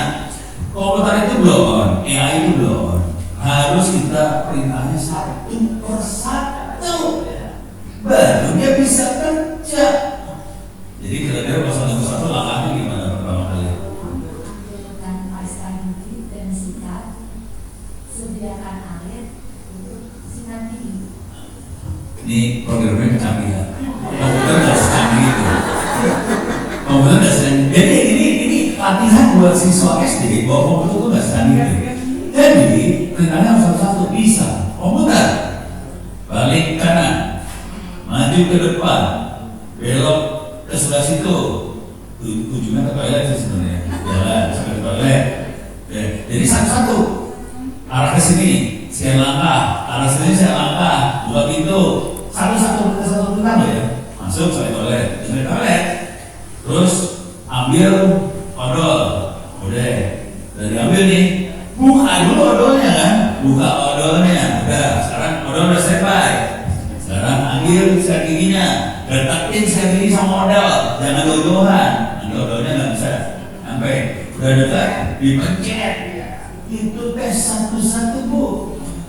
Komputer itu belum on, AI itu belum on. Harus kita perintahnya satu persatu, baru dia bisa kerja. Jadi kira-kira kalau satu langkahnya gimana pertama kali? Tentukan pasta gigi dan sikat. Sediakan air untuk sikat gigi. Ini programnya kecanggihan. Komputer nggak secanggih itu. Komputer nggak secanggih. Jadi ini latihan buat siswa SD bahwa komputer itu nggak secanggih itu. Jadi perintahnya harus satu-satu. Bisa komputer balik kanan, maju ke depan, belok ke sebelah situ. Ujungnya ke toilet sih sebenarnya. Jalan sampai ke toilet. Ya, jadi satu-satu. Arah ke sini, sekian langkah. Arah sini sekian langkah. Buka pintu. Satu-satu perintah ya. Masuk sampai toilet. Terus ambil odol. Udah. Dari ambil nih. Buka dulu odolnya kan. Buka odolnya. Udah. Sekarang odol udah standby. Sekarang ambil sikat giginya. Letakin sikat gigi sama odol. Jangan jauh-jauhan. Nanti odolnya nggak bisa sampai. Udah dekat, dipencet. Itu tes satu-satu Bu.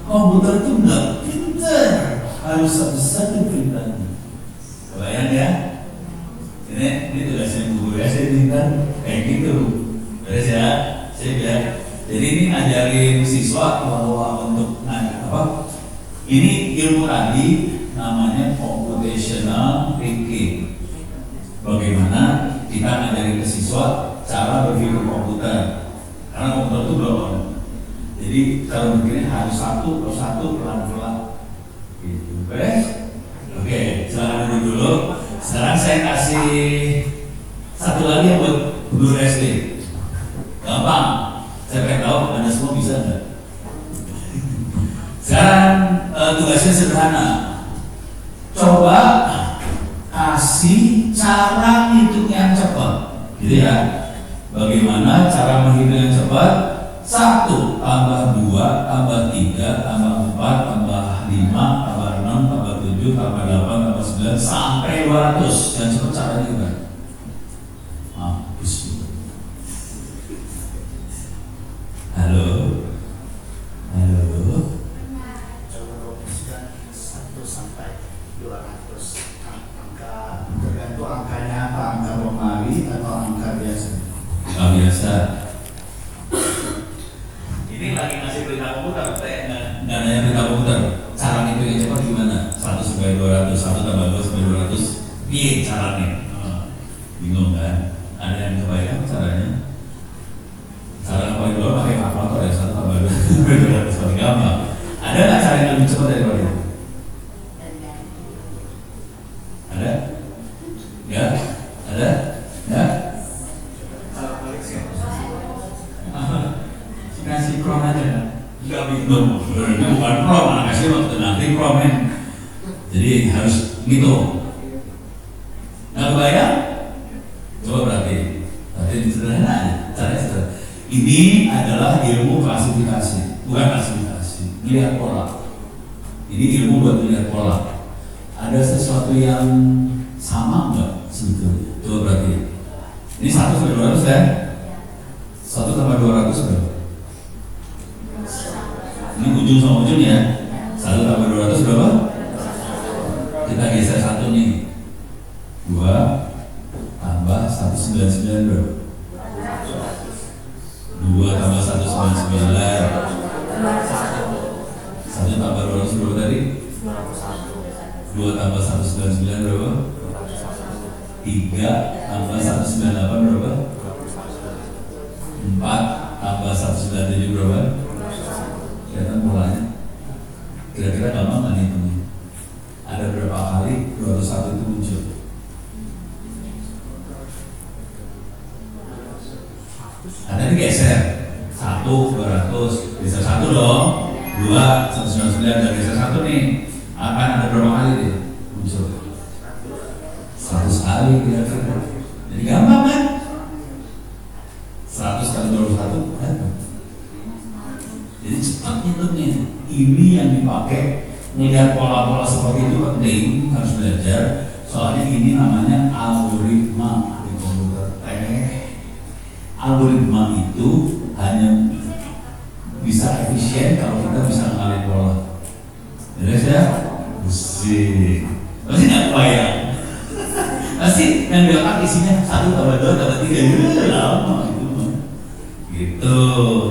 Komputer itu nggak pinter. Harus satu-satu perintahnya. Kebayang ya? Ini tugasnya guru ya, saya pintar kayak gitu. Beres ya, saya bilang. Jadi ini ngajarin siswa bahwa untuk ini ilmu tadi namanya computational thinking. Bagaimana kita ngajarin ke siswa cara berpikir komputer. Karena komputer itu belum. Jadi cara berpikirnya harus satu persatu pelan-pelan. Gitu. Beres? Oke, silakan dulu. Sekarang saya kasih satu lagi buat guru SD. Gampang. Saya pengen tahu Anda semua bisa nggak? Sekarang tugasnya sederhana. Coba kasih cara menghitung yang cepat, gitu ya. Bagaimana cara menghitung yang cepat? 1 tambah 2 tambah 3 tambah 4 tambah 5 tambah 6 tambah 7 tambah 8 tambah 9 sampai 200. Yang cepat caranya gimana? Mampus. Halo. Satu sampai 200 angka, tergantung angkanya apa, angka romari atau angka biasa. Angka biasa. Ini lagi ngasih perintah komputer, Nggak nanya perintah komputer. Cara ngitungnya cepat gimana? 1 sampai 200, 1 tambah 2 sampai 200. Piye caranya? Bingung kan? Ada yang kebayang caranya? Cara yang paling dulu pakai kalkulator ya, 1 tambah 2 sampai 200 paling gampang. Ada nggak cara yang lebih cepat daripada itu? Ada? Ya? Ada? Ya? Kasih krom aja. Enggak bingung, ini bukan prom, anak kasih waktu nanti promen. Jadi harus ngitung. Nggak kebayang? Coba berarti sederhana aja, caranya sederhana. Ini adalah ilmu klasifikasi, bukan klasifikasi, melihat pola. Ini ilmu buat melihat pola. Ada sesuatu yang sama nggak sebetulnya? Coba berarti. Ini 1 sampai 200 ya? 1 tambah 200 berapa? Ini ujung sama ujung ya. 1 tambah 200 berapa? Kita geser 1 nih. 2 tambah 199 berapa? 2 tambah 199. 1 tambah 200 berapa tadi? 2 tambah 199 berapa? 3 tambah 198 berapa? 4 tambah 197 berapa? Kelihatan polanya. Kira-kira gampang kan hitungnya? Ada berapa kali 201 itu muncul? Ada digeser 1, 200, geser 1 dong. 2, 199 dan geser 1 nih. Akan ada berapa kali dia muncul? 100 kali kira-kira. Jadi gampang kan? 100 kali 21 kan? Jadi cepat hitungnya. Ini yang dipakai melihat pola-pola seperti itu penting, harus belajar. Soalnya ini namanya algoritma di komputer. Algoritma itu hanya bisa efisien kalau kita bisa mengalih pola. Jelas ya? Pusing. Pasti nggak kebayang. Pasti yang di otak isinya 1 tambah 2 tambah 3 lama gitu. Gitu.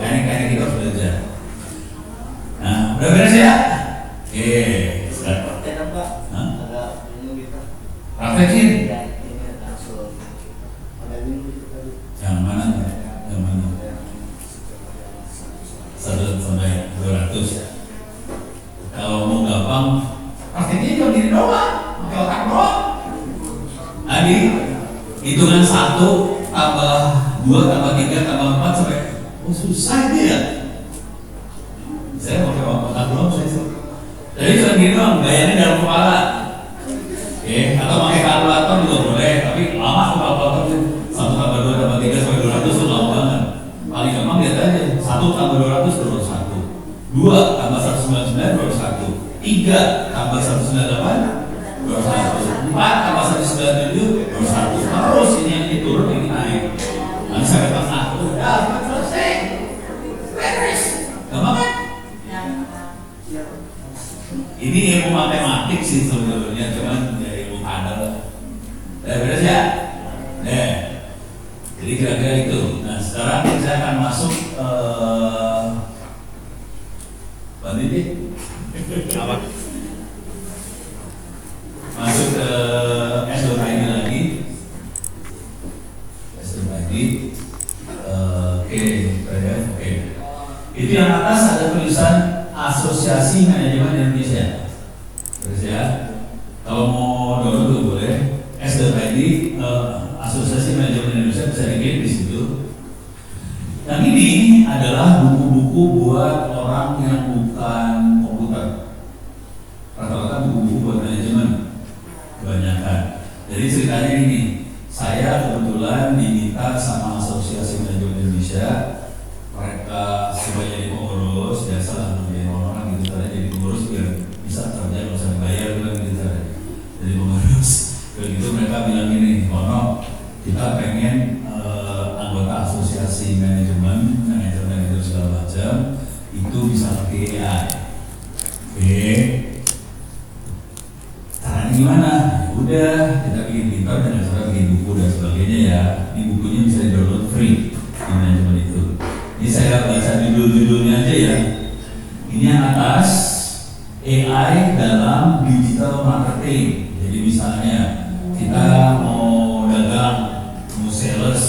Kayak kita harus belajar. Nah, udah beres ya? Oke, sudah. Praktek Pak. Ada ini kita. Praktekin. Ini langsung. Ada ini tadi. Yang mana? Yang mana? 1 sampai 200. Kalau mau gampang, prakteknya cuma gini doang, pakai otak doang. Tadi hitungan 1 tambah 2 tambah 3 tambah 4 sampai susah dia. Saya pakai otak doang saya. Jadi cuma gini doang, gayanya dalam kepala. Oke, atau pakai kalkulator juga boleh, tapi lama tuh kalkulator tuh. 1 tambah 2 tambah 3 sampai 200 tuh lama banget. Paling gampang lihat aja, 1 tambah 200 baru 1, 2 tambah 199 baru 1, 3 tambah 198 baru 1, 4 tambah 197 baru 1. Terus ini yang diturun ini naik. Nanti sampai tengah, udah selesai. Beres. Gampang kan? Ini ilmu matematik sih sebenarnya, cuman ya ilmu kadal. Beres ya? Jadi kira-kira itu. Nah sekarang saya akan masuk Bantu deh. Apa? Masuk ke S.ID lagi. S.ID. Oke. Itu yang atas ada tulisan Asosiasi Manajemen Indonesia. Terus ya, kalau mau download tuh boleh. S.ID Asosiasi Manajemen Indonesia bisa diklik di situ. Yang ini adalah buku-buku buat orang yang bukan komputer. Rata-rata buku-buku buat manajemen kebanyakan. Jadi ceritanya ini, saya saya kebetulan diminta sama Asosiasi Manajemen Indonesia, mereka supaya jadi pengurus, biasa lah menjadi orang gitu tadi, jadi pengurus biar bisa kerja nggak usah dibayar gitu tadi. Jadi pengurus, begitu mereka bilang gini, Ono, kita pengen anggota Asosiasi Manajemen segala macam itu bisa pakai AI. Oke. Caranya gimana? Ya udah, kita bikin pintar dengan cara bikin buku dan sebagainya ya. Ini bukunya bisa di-download free di manajemen itu. Ini saya baca judul-judulnya aja ya. Ini yang atas, AI dalam digital marketing. Jadi misalnya kita mau dagang, mau sales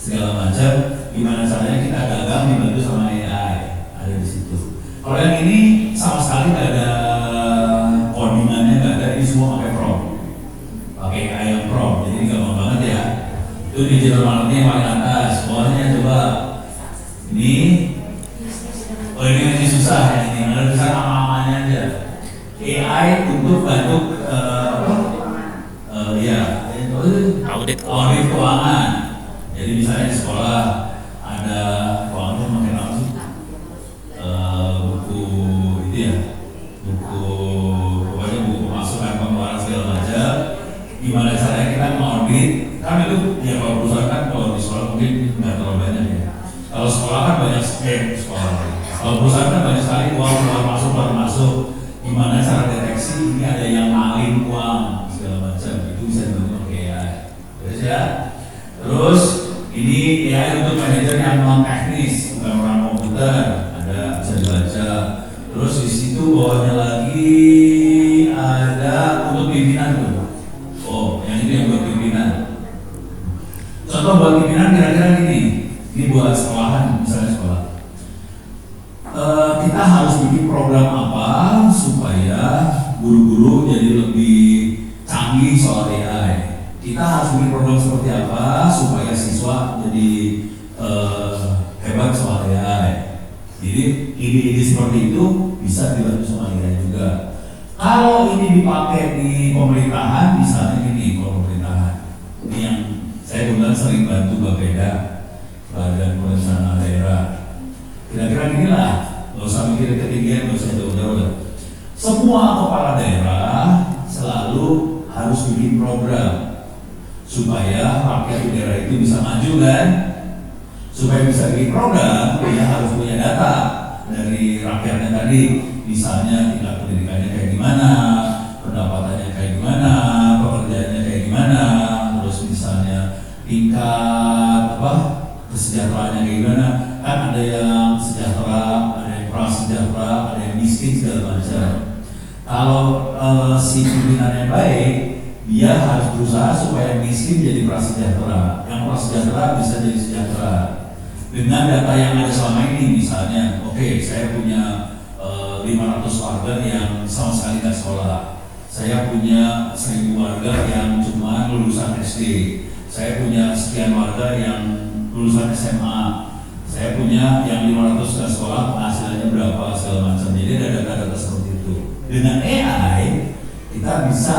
segala macam, gimana caranya kita dagang dibantu sama AI, ada di situ. Kalau yang ini sama sekali nggak ada codingannya, nggak ada, ini semua pakai prompt, pakai AI yang prompt, jadi ini gampang banget ya. Itu digital marketing yang paling atas, bawahnya coba ini, oh ini susah ya, ini ada tulisan nama-namanya aja. AI untuk bantu Audit keuangan. Jadi misalnya di sekolah ada keuangan yang pakai apa sih? Buku itu ya, buku pokoknya buku pemasukan pengeluaran segala macam. Gimana caranya kita mengaudit? Kan itu ya kalau perusahaan kan kalau di sekolah mungkin nggak terlalu banyak ya. Kalau sekolah kan banyak sekolah. Kalau perusahaan kan banyak sekali uang keluar masuk. Gimana cara deteksi ini ada yang maling uang segala macam, itu bisa dibantu pakai AI. Terus ya. Terus ini AI untuk manajer yang non teknis, bukan orang komputer, ada bisa dibaca. Terus di situ bawahnya lagi ada untuk pimpinan tuh. Oh, yang itu yang buat pimpinan. Contoh buat pimpinan kira-kira gini. Ini buat sekolahan, misalnya sekolah. Kita harus bikin program apa supaya guru-guru jadi lebih canggih soal AI. Kita harus bikin program seperti apa supaya siswa jadi hebat soal AI. Jadi ide-ide seperti itu bisa dibantu sama AI juga. Kalau ini dipakai di pemerintahan, misalnya ini kalau pemerintahan, ini yang saya kebetulan sering bantu Bapeda, Badan Perencanaan Daerah. Kira-kira inilah, nggak usah mikir ketinggian, nggak usah jauh-jauh. Semua kepala daerah selalu harus bikin program supaya rakyat di daerah itu bisa maju kan. Supaya bisa bikin program, dia harus punya data dari rakyatnya tadi. Misalnya tingkat pendidikannya kayak gimana, pendapatannya kayak gimana, pekerjaannya kayak gimana, terus misalnya tingkat kesejahteraannya kayak gimana. Kan ada yang sejahtera, ada yang prasejahtera, ada yang miskin segala macam. Kalau si pimpinannya baik, dia harus berusaha supaya yang miskin jadi prasejahtera, yang prasejahtera bisa jadi sejahtera. Dengan data yang ada selama ini, misalnya, oke, saya punya 500 warga yang sama sekali tidak sekolah. Saya punya 1000 warga yang cuma lulusan SD. Saya punya sekian warga yang lulusan SMA. Saya punya yang 500 ke sekolah, penghasilannya berapa segala macam. Jadi ada data-data seperti itu. Dengan AI kita bisa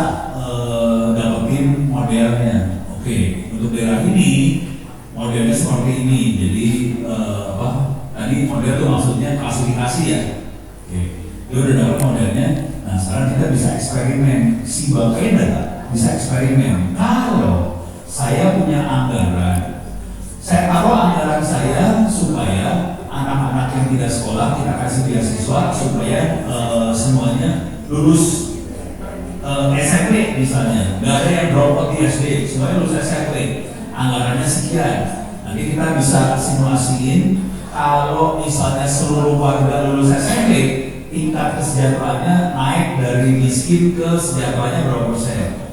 dapetin modelnya. Oke, untuk daerah ini modelnya seperti ini. Jadi tadi model itu maksudnya klasifikasi ya. Oke, dia udah dapat modelnya. Nah sekarang kita bisa eksperimen. Si Bapeda bisa eksperimen. Kalau saya punya anggaran, saya taruh anggaran saya supaya anak-anak yang tidak sekolah kita kasih beasiswa supaya semuanya lulus SMP misalnya. Nggak ada yang drop out di SD, semuanya lulus SMP. Anggarannya sekian. Nanti kita bisa simulasiin kalau misalnya seluruh warga lulus SMP, tingkat kesejahteraannya naik dari miskin ke sejahteranya berapa persen.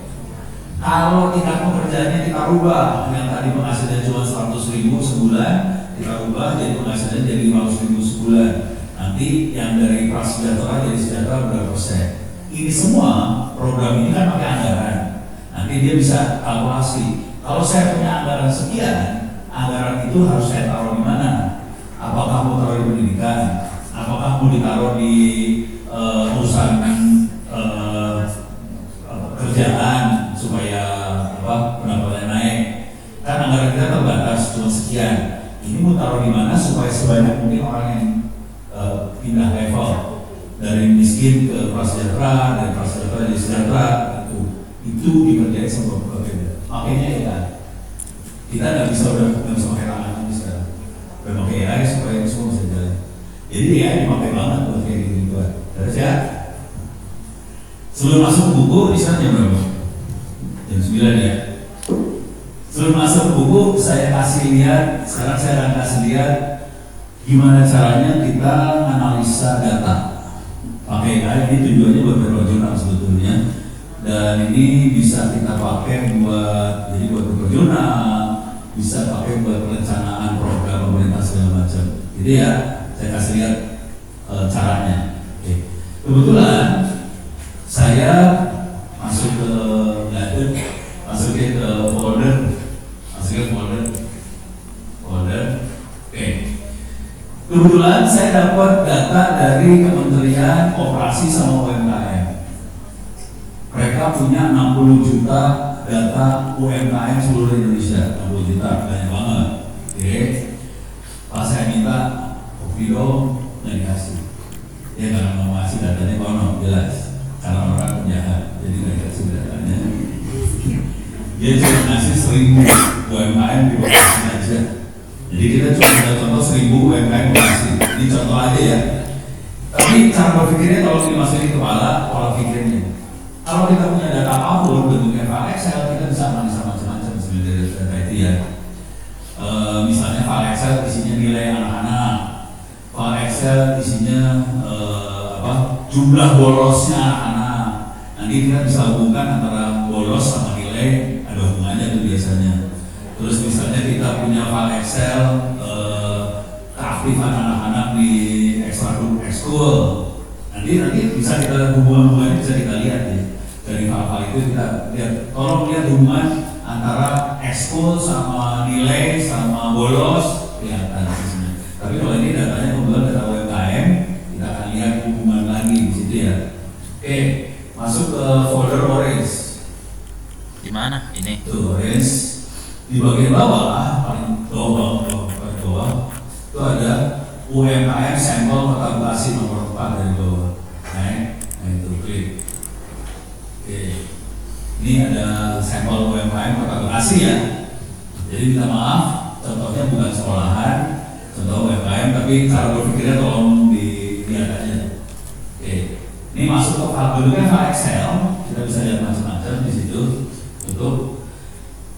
Kalau tingkat pekerjaannya kita rubah, yang tadi penghasilan cuma 100.000 sebulan, kita rubah jadi penghasilan jadi 500.000 sebulan. Nanti yang dari prasejahtera jadi sejahtera berapa persen. Ini semua program ini kan pakai anggaran. Nanti dia bisa kalkulasi. Kalau saya punya anggaran sekian, anggaran itu harus saya taruh di mana? Apakah mau taruh di pendidikan? Apakah mau ditaruh di urusan kerjaan supaya pendapatannya naik? kan anggaran kita terbatas cuma sekian. Ini mau taruh di mana supaya sebanyak mungkin orang yang pindah level dari miskin ke prasejahtera, dari prasejahtera jadi sejahtera, itu dikerjain sama berbeda. Makanya ya kita nggak bisa pakai tangan sekarang, udah pakai AI supaya itu semua bisa jalan. Jadi ya dipakai banget buat kayak gitu. Terus ya sebelum masuk buku di sana jam berapa? Jam 9 ya. Sebelum masuk buku saya kasih lihat, sekarang saya akan kasih lihat gimana caranya kita analisa data. Pakai AI ini tujuannya buat berjurnal sebetulnya, dan ini bisa kita pakai buat berjurnal, bisa pakai buat perencanaan program pemerintah segala macam. Jadi ya saya kasih lihat caranya. Oke. Kebetulan saya masuk ke masukin ke folder. Oke. Kebetulan saya dapat data dari Kementerian Koperasi sama UMKM. Mereka punya 60 juta data UMKM seluruh Indonesia. 60 juta, banyak banget. Oke. Pas saya minta kopi dong, nggak dikasih. Dia nggak mau ngasih datanya, kono jelas. Karena orang penjahat, jadi nggak dikasih datanya. Dia cuma ngasih 1000 UMKM di Bekasi aja. Jadi kita cuma ada contoh 1000 UMKM Bekasi. Ini contoh aja ya. Tapi cara berpikirnya kalau dimasukin kepala, pola pikirnya. Kalau kita punya data apapun bentuknya file Excel, kita bisa analisa macam-macam sebenarnya dari data itu ya. Misalnya file Excel isinya nilai anak-anak, file Excel isinya jumlah bolosnya anak-anak. Nanti kita bisa hubungkan antara bolos sama nilai, ada hubungannya tuh biasanya. Terus misalnya kita punya file Excel keaktifan anak-anak di ekskul, nanti bisa kita hubungan-hubungannya bisa kita lihat ya. Dari file-file itu kita lihat, tolong lihat hubungan antara ekskul sama nilai sama bolos kelihatan di sini. Tapi kalau ini datanya kebetulan data UMKM, kita akan lihat hubungan lagi di situ ya. Oke, masuk ke folder orange. Di mana ini? Tuh orange. Di bagian bawah, paling bawah itu ada UMKM sampel Kota Bekasi nomor 4 dari bawah. Nah itu klik. Oke. Ini ada sampel UMKM Kota Bekasi ya. Jadi minta maaf, contohnya bukan sekolahan, contoh UMKM, tapi cara berpikirnya tolong dilihat aja. Oke. Ini masuk ke bentuknya file Excel, kita bisa lihat macam-macam di situ. Untuk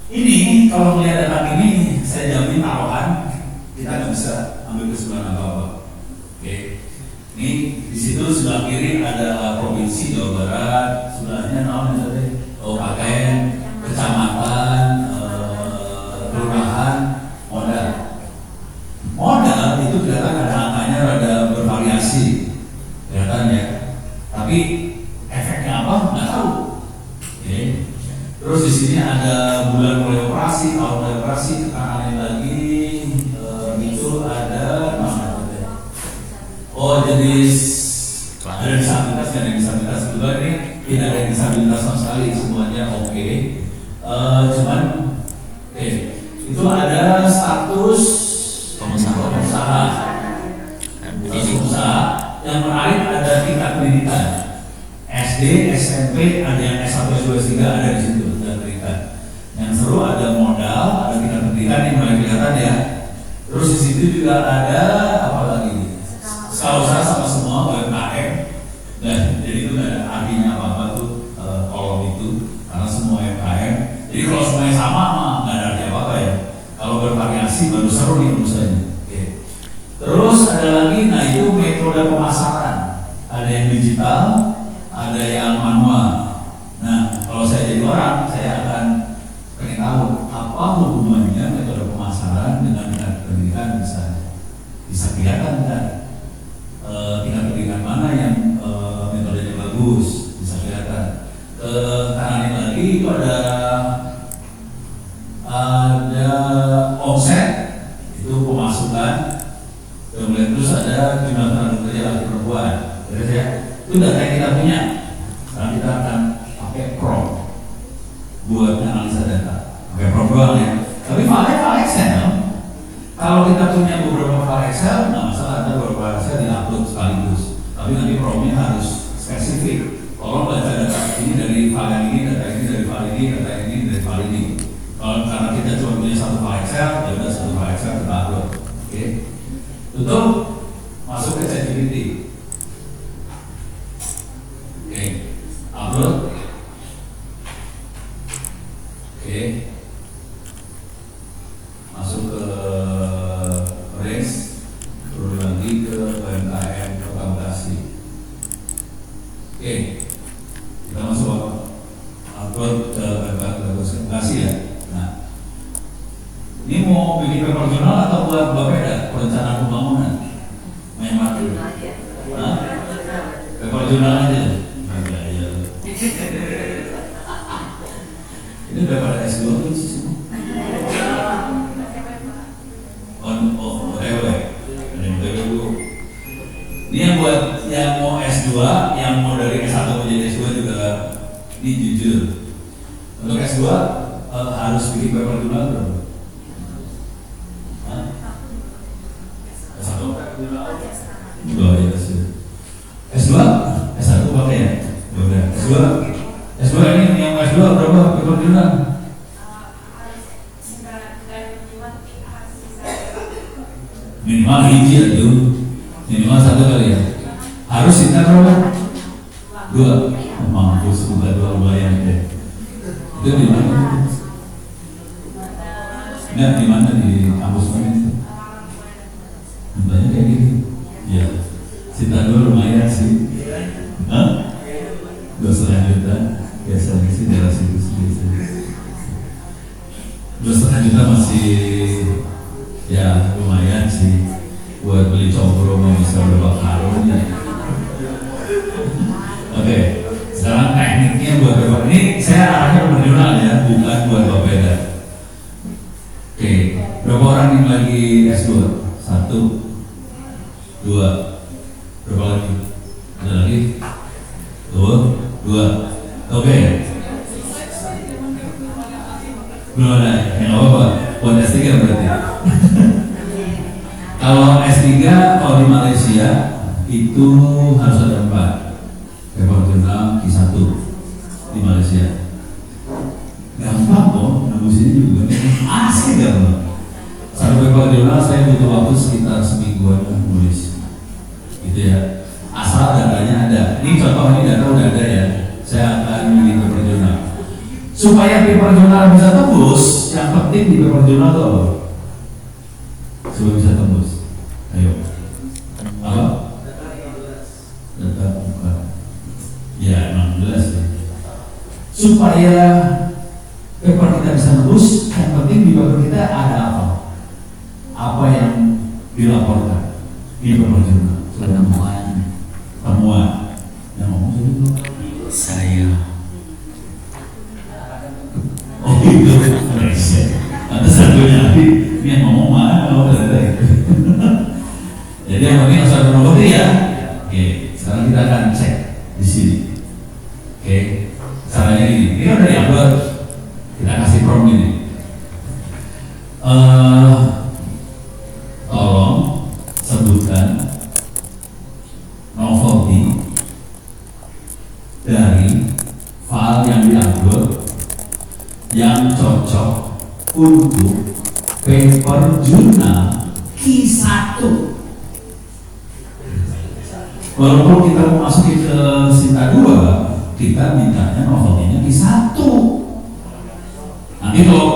ini kalau melihat data ini, saya jamin taruhan kita nggak bisa ambil kesimpulan apa-apa. Oke. Ini di situ sebelah kiri ada provinsi Jawa Barat, sebelahnya namanya tadi kabupaten, kecamatan, kelurahan, modal. Modal itu kelihatan ada angkanya rada bervariasi, kelihatan ya. Tapi efeknya apa nggak tahu. Oke. Terus di sini ada bulan mulai operasi, tahun mulai operasi, tekanan lagi itu ada jenis ada disabilitas dan disabilitas juga ini tidak ada disabilitas sama sekali, semuanya oke. Cuman itu ada status pengusaha. Yang menarik ada tingkat pendidikan. SD, SMP, ada yang S1, S2, S3 ada di situ dan pendidikan. Yang seru ada modal, ada tingkat pendidikan yang mulai kelihatan ya. Terus di situ juga ada apa lagi? Skala usaha sama semua UMKM. Dan jadi itu nggak ada artinya apa-apa tuh kolom itu karena semua UMKM. Jadi kalau semuanya sama mah nggak ada arti apa-apa ya. Kalau bervariasi baru seru nih urusannya. Oke. Terus ada lagi, nah itu metode pemasaran. Ada yang digital, ada yang manual. Nah, kalau saya jadi orang, saya akan pengen tahu apa hubungannya metode pemasaran dengan tingkat pendidikan misalnya. Bisa kelihatan kan tingkat pendidikan mana yang metodenya bagus, bisa kelihatan. Kanan lagi itu ada omset, itu pemasukan. Kemudian terus ada jumlah tenaga kerja laki perempuan. Terus ya, itu data yang kita punya. Sekarang kita akan pakai prompt buat analisa data. Pakai prompt doang ya. Tapi file Excel. Kalau kita punya beberapa file Excel, nggak masalah, ada beberapa file Excel di-upload sekaligus. Tapi nanti promnya harus spesifik. Tolong baca data ini dari file yang ini, data ini dari file ini, data ini dari file ini. Kalau karena kita cuma punya satu file Excel, ya udah satu file Excel kita upload. Oke, tutup, masuk ke ChatGPT. Oke, upload. Oke, masuk ke range, turun lagi ke UMKM akuntansi. Oke, kita masuk upload ke UMKM akuntansi ya. Nah, ini mau bikin paper jurnal atau buat Bapeda perencanaan pembangunan? Main mati. Nah, paper jurnal aja. Ini udah pada S2 tuh sih semua. Ini yang buat yang mau S2, yang mau dari S1 menjadi S2 juga ini jujur. Untuk S2 harus bikin paper jurnal berapa? S1? Oh ya S2? S1 pakai ya? Ya udah S2 ini yang S2 berapa paper jurnal? Minimal hiji aja, minimal satu kali ya. Harus kita berapa? 2. Mampus, bukan 2 lumayan deh. Itu di mana? Nah, di mana di kampus mana itu? Banyak kayak gini. Ya, Sinta 2 lumayan sih. Hah? 2,5 juta. Biasanya sih daerah situ sendiri. 2,5 juta masih ya lumayan sih buat beli combro mau bisa berapa karun ya. Oke, sekarang tekniknya buat paper ini saya arahnya paper jurnal ya, bukan buat Bapeda. Oke, berapa orang yang lagi S2? 1, 2, berapa lagi? Ada lagi? 2. Oke. Belum ada, yang apa-apa. Buat S3 berarti. Kalau S3, kalau di Malaysia itu harus ada 4 paper jurnal Q1 di Malaysia. Gampang kok, nebusnya juga asik gampang. Satu paper jurnal saya butuh waktu sekitar semingguan menulis. Gitu ya. Asal datanya ada. Ini contoh, ini data udah ada ya. Saya akan bikin paper jurnal. Supaya paper jurnal bisa tembus, yang penting di paper jurnal itu apa? Supaya bisa tembus. Ayo. Apa? Data bukan. Ya, emang jelas ya. Supaya paper kita bisa tembus, yang penting di paper kita ada apa? Apa yang dilaporkan di paper jurnal? Temuan. Yang ngomong dulu. Saya. Oh itu ada satunya ini yang ngomong mana kalau ada. Jadi yang penting harus ada nomor ya. Oke, sekarang kita akan cek di sini. Oke, caranya ini udah diupload. Kita kasih prompt ini. Tolong sebutkan novelty dari file yang diupload yang cocok untuk paper jurnal Q1. Walaupun kita mau masukin ke Sinta 2, kita mintanya novelnya Q1. Nanti kalau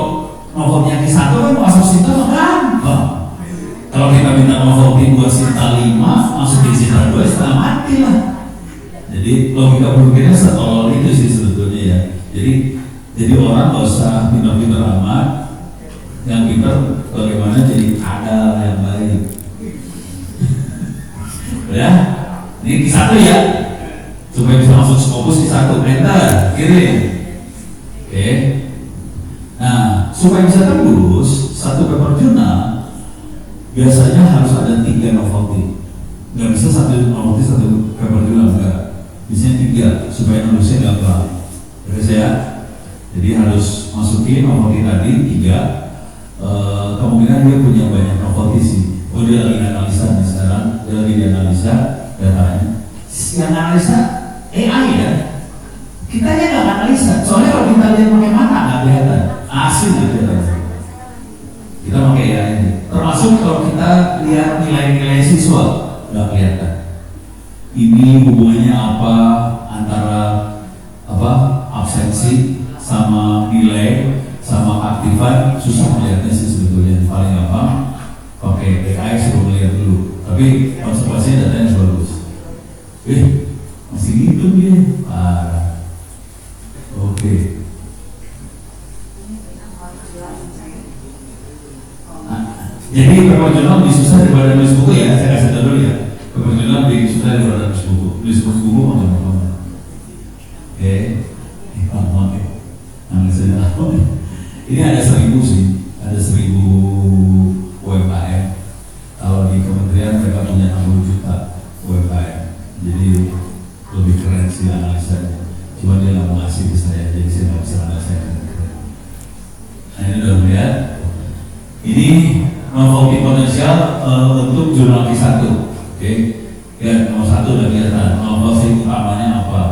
novelnya Q1 kan masuk Sinta kan? Kalau kita minta novelty buat Sinta 5, masukin Sinta 2 setengah mati lah. Jadi logika berpikirnya setolol itu sih sebetulnya ya. Jadi orang nggak usah pintar-pintar amat, yang pintar bagaimana jadi ada yang baik. Ya, ini Q1 ya, supaya bisa masuk Scopus Q1, enter, kirim. Oke. Nah, supaya bisa tembus satu paper jurnal, biasanya harus ada 3 novelty. Nggak bisa satu novelty satu paper jurnal, enggak. Biasanya 3 supaya nulisnya gampang. Terus ya. Jadi harus masukin novelty tadi 3 lihat nilai-nilai siswa, nggak kelihatan. Ini hubungannya apa antara absensi sama nilai sama aktifan, susah melihatnya sih sebetulnya. Paling gampang pakai PKS suruh melihat dulu, tapi konsekuensinya datanya bagus. Masih gitu dia. Oke. Jadi paper jurnal lebih susah daripada nulis buku ya, saya kasih tahu dulu ya. Paper jurnal lebih susah daripada nulis buku. Nulis buku macam-macam. Oke, paham ya. Nangis saja. Ini ada 1000 sih, ada 1000 UMKM. Kalau di kementerian mereka punya 60 juta UMKM. Jadi lebih keren sih analisanya. Cuma dia nggak mau ngasih ke saya, jadi saya nggak bisa analisanya. Nah ini udah melihat. Ini non-voting potensial untuk jurnal Q1. Oke, ya nomor 1 udah kelihatan. Non-voting utamanya apa?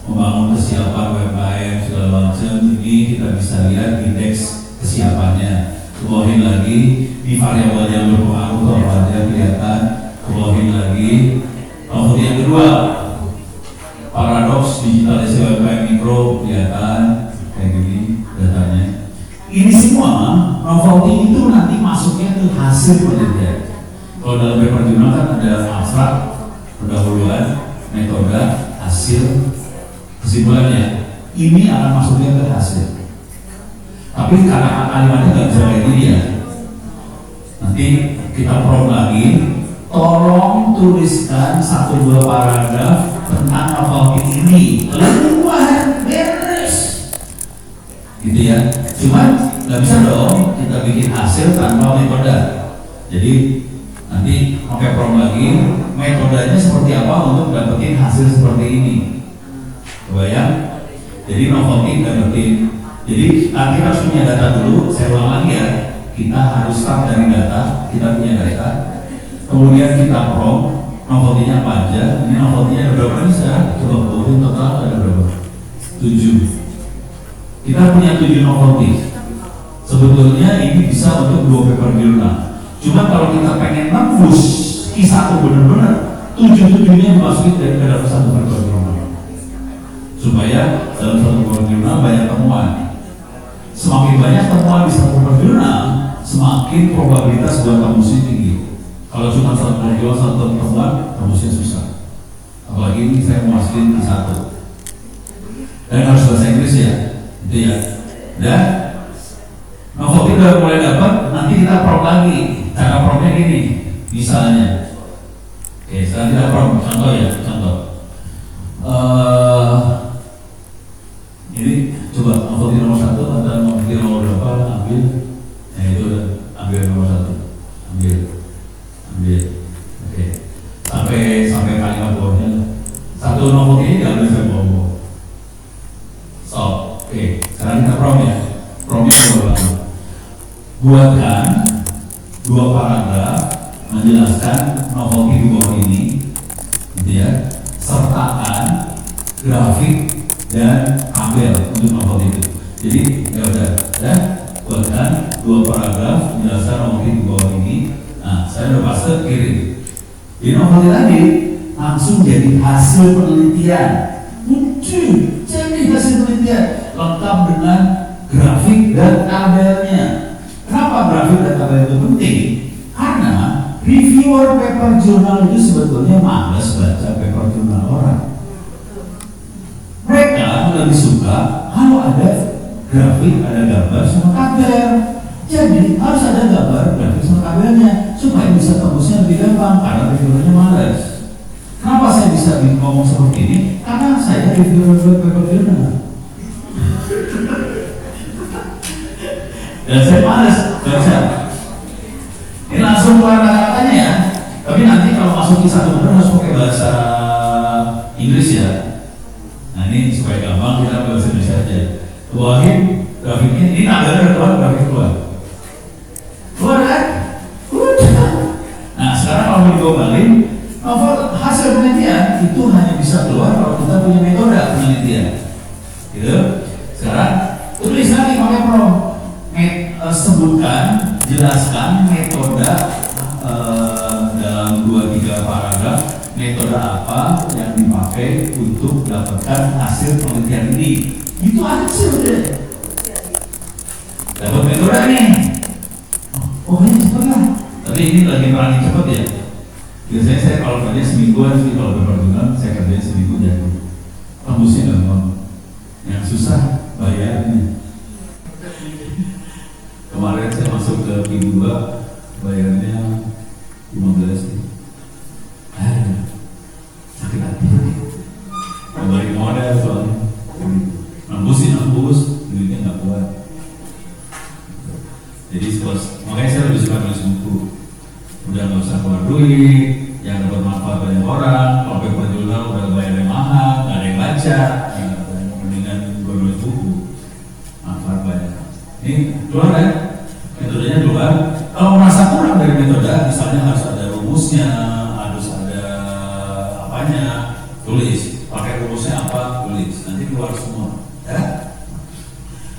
Membangun kesiapan UMKM segala macam. Ini kita bisa lihat indeks kesiapannya. Kebawahin lagi, ini variabel yang berpengaruh tuh apa aja kelihatan. Kebawahin lagi. Non-voting yang kedua, paradoks digitalisasi UMKM mikro kelihatan kayak gini datanya. Ini semua non-voting itu nanti masuknya ke hasil penelitian. Kalau dalam paper jurnal kan ada abstrak, pendahuluan, metode, hasil, kesimpulannya. Ini akan masuknya ke hasil. Tapi karena kalimatnya nggak bisa kayak gini ya. Nanti kita prompt lagi, tolong tuliskan 1-2 paragraf tentang non-voting ini. Keluar beres. Gitu ya. Cuman nggak bisa dong kita bikin hasil tanpa metode. Jadi nanti pakai prompt lagi, metodenya seperti apa untuk dapetin hasil seperti ini. Kebayang? Jadi non-voting dapetin. Jadi nanti harus punya data dulu. Saya ulang lagi ya. Kita harus start dari data. Kita punya data. Kemudian kita prompt non-votingnya apa aja. Ini non-votingnya ada berapa nih sekarang? Coba voting total ada berapa? 7. Kita punya 7 non-voting. Sebetulnya ini bisa untuk 2 paper jurnal. Cuma kalau kita pengen nembus Q1 benar-benar 7-7-nya dimasukin dari dalam 1 paper jurnal. Supaya dalam 1 paper jurnal banyak temuan. Semakin banyak temuan di 1 paper jurnal, semakin probabilitas buat tembusnya tinggi. Kalau cuma 1 jurnal 1 temuan, tembusnya susah. Apalagi ini saya mau masukin Q1. Dan harus bahasa Inggris ya. Itu ya. Dan non-voting udah mulai dapat, nanti kita prompt lagi. Cara promptnya gini, misalnya. Oke, sekarang kita prompt, contoh ya, contoh. Ini coba non-voting nomor 1 atau non-voting nomor berapa, ambil. Nah itu udah, ambil nomor 1. Ambil. Oke. Sampai kalimat bawahnya. 1 non-voting ini diambil sampai bawah. Oke, sekarang kita prompt ya. Promptnya berapa? Buatkan 2 paragraf menjelaskan non-voting di bawah ini, gitu ya. Sertakan grafik dan tabel untuk non-voting itu. Jadi ya udah, buatkan 2 paragraf menjelaskan non-voting di bawah ini. Nah, saya udah paste kirim. Di non-voting tadi langsung jadi hasil penelitian. Jadi hasil penelitian lengkap dengan grafik dan tabelnya. Kenapa grafik dan tabel itu penting? Karena reviewer paper jurnal itu sebetulnya malas baca paper jurnal orang. Mereka lebih suka kalau ada grafik, ada gambar sama tabel. Jadi harus ada gambar, grafik sama tabelnya supaya bisa tembusnya lebih gampang karena reviewernya malas. Kenapa saya bisa ngomong seperti ini? Karena saya reviewer paper jurnal. Dan saya malas baca. Ini langsung keluar kata-katanya ya. Tapi nanti kalau masuk Q1 benar harus pakai bahasa Inggris ya. Nah ini supaya gampang kita bahasa Indonesia aja. Keluarin grafiknya, ini tabelnya keluar, grafik keluar. Keluar kan? Nah sekarang kalau mau digombalin, hasil penelitian itu hanya bisa keluar kalau kita punya metode penelitian. Gitu. Sekarang tulis lagi pakai prompt. Sebutkan, jelaskan metode dalam 2-3 paragraf metode apa yang dipakai untuk mendapatkan hasil penelitian ini. Itu aja udah. Dapat metode nih. Oh ini cepet lah. Tapi ini lagi paling cepet ya. Biasanya saya kalau kerja semingguan sih, kalau berperjuangan saya kerja seminggu jadi. Tembusnya gampang. Yang susah bayarnya. Kemarin saya masuk ke P2, bayarnya 15 nih. Sakit hati. Kembali modal soalnya. Nembus, duitnya nggak kuat. Jadi makanya saya lebih suka nulis buku. Udah nggak usah keluar duit, yang dapat manfaat banyak orang. Kalau paper jurnal udah bayarnya mahal, nggak ada yang baca. Mendingan gue nulis buku, manfaat banyak. Ini keluar kan? Metodenya keluar. Kalau merasa kurang dari metode, misalnya harus ada rumusnya, harus ada apanya, tulis. Pakai rumusnya apa, tulis. Nanti keluar semua. Ya?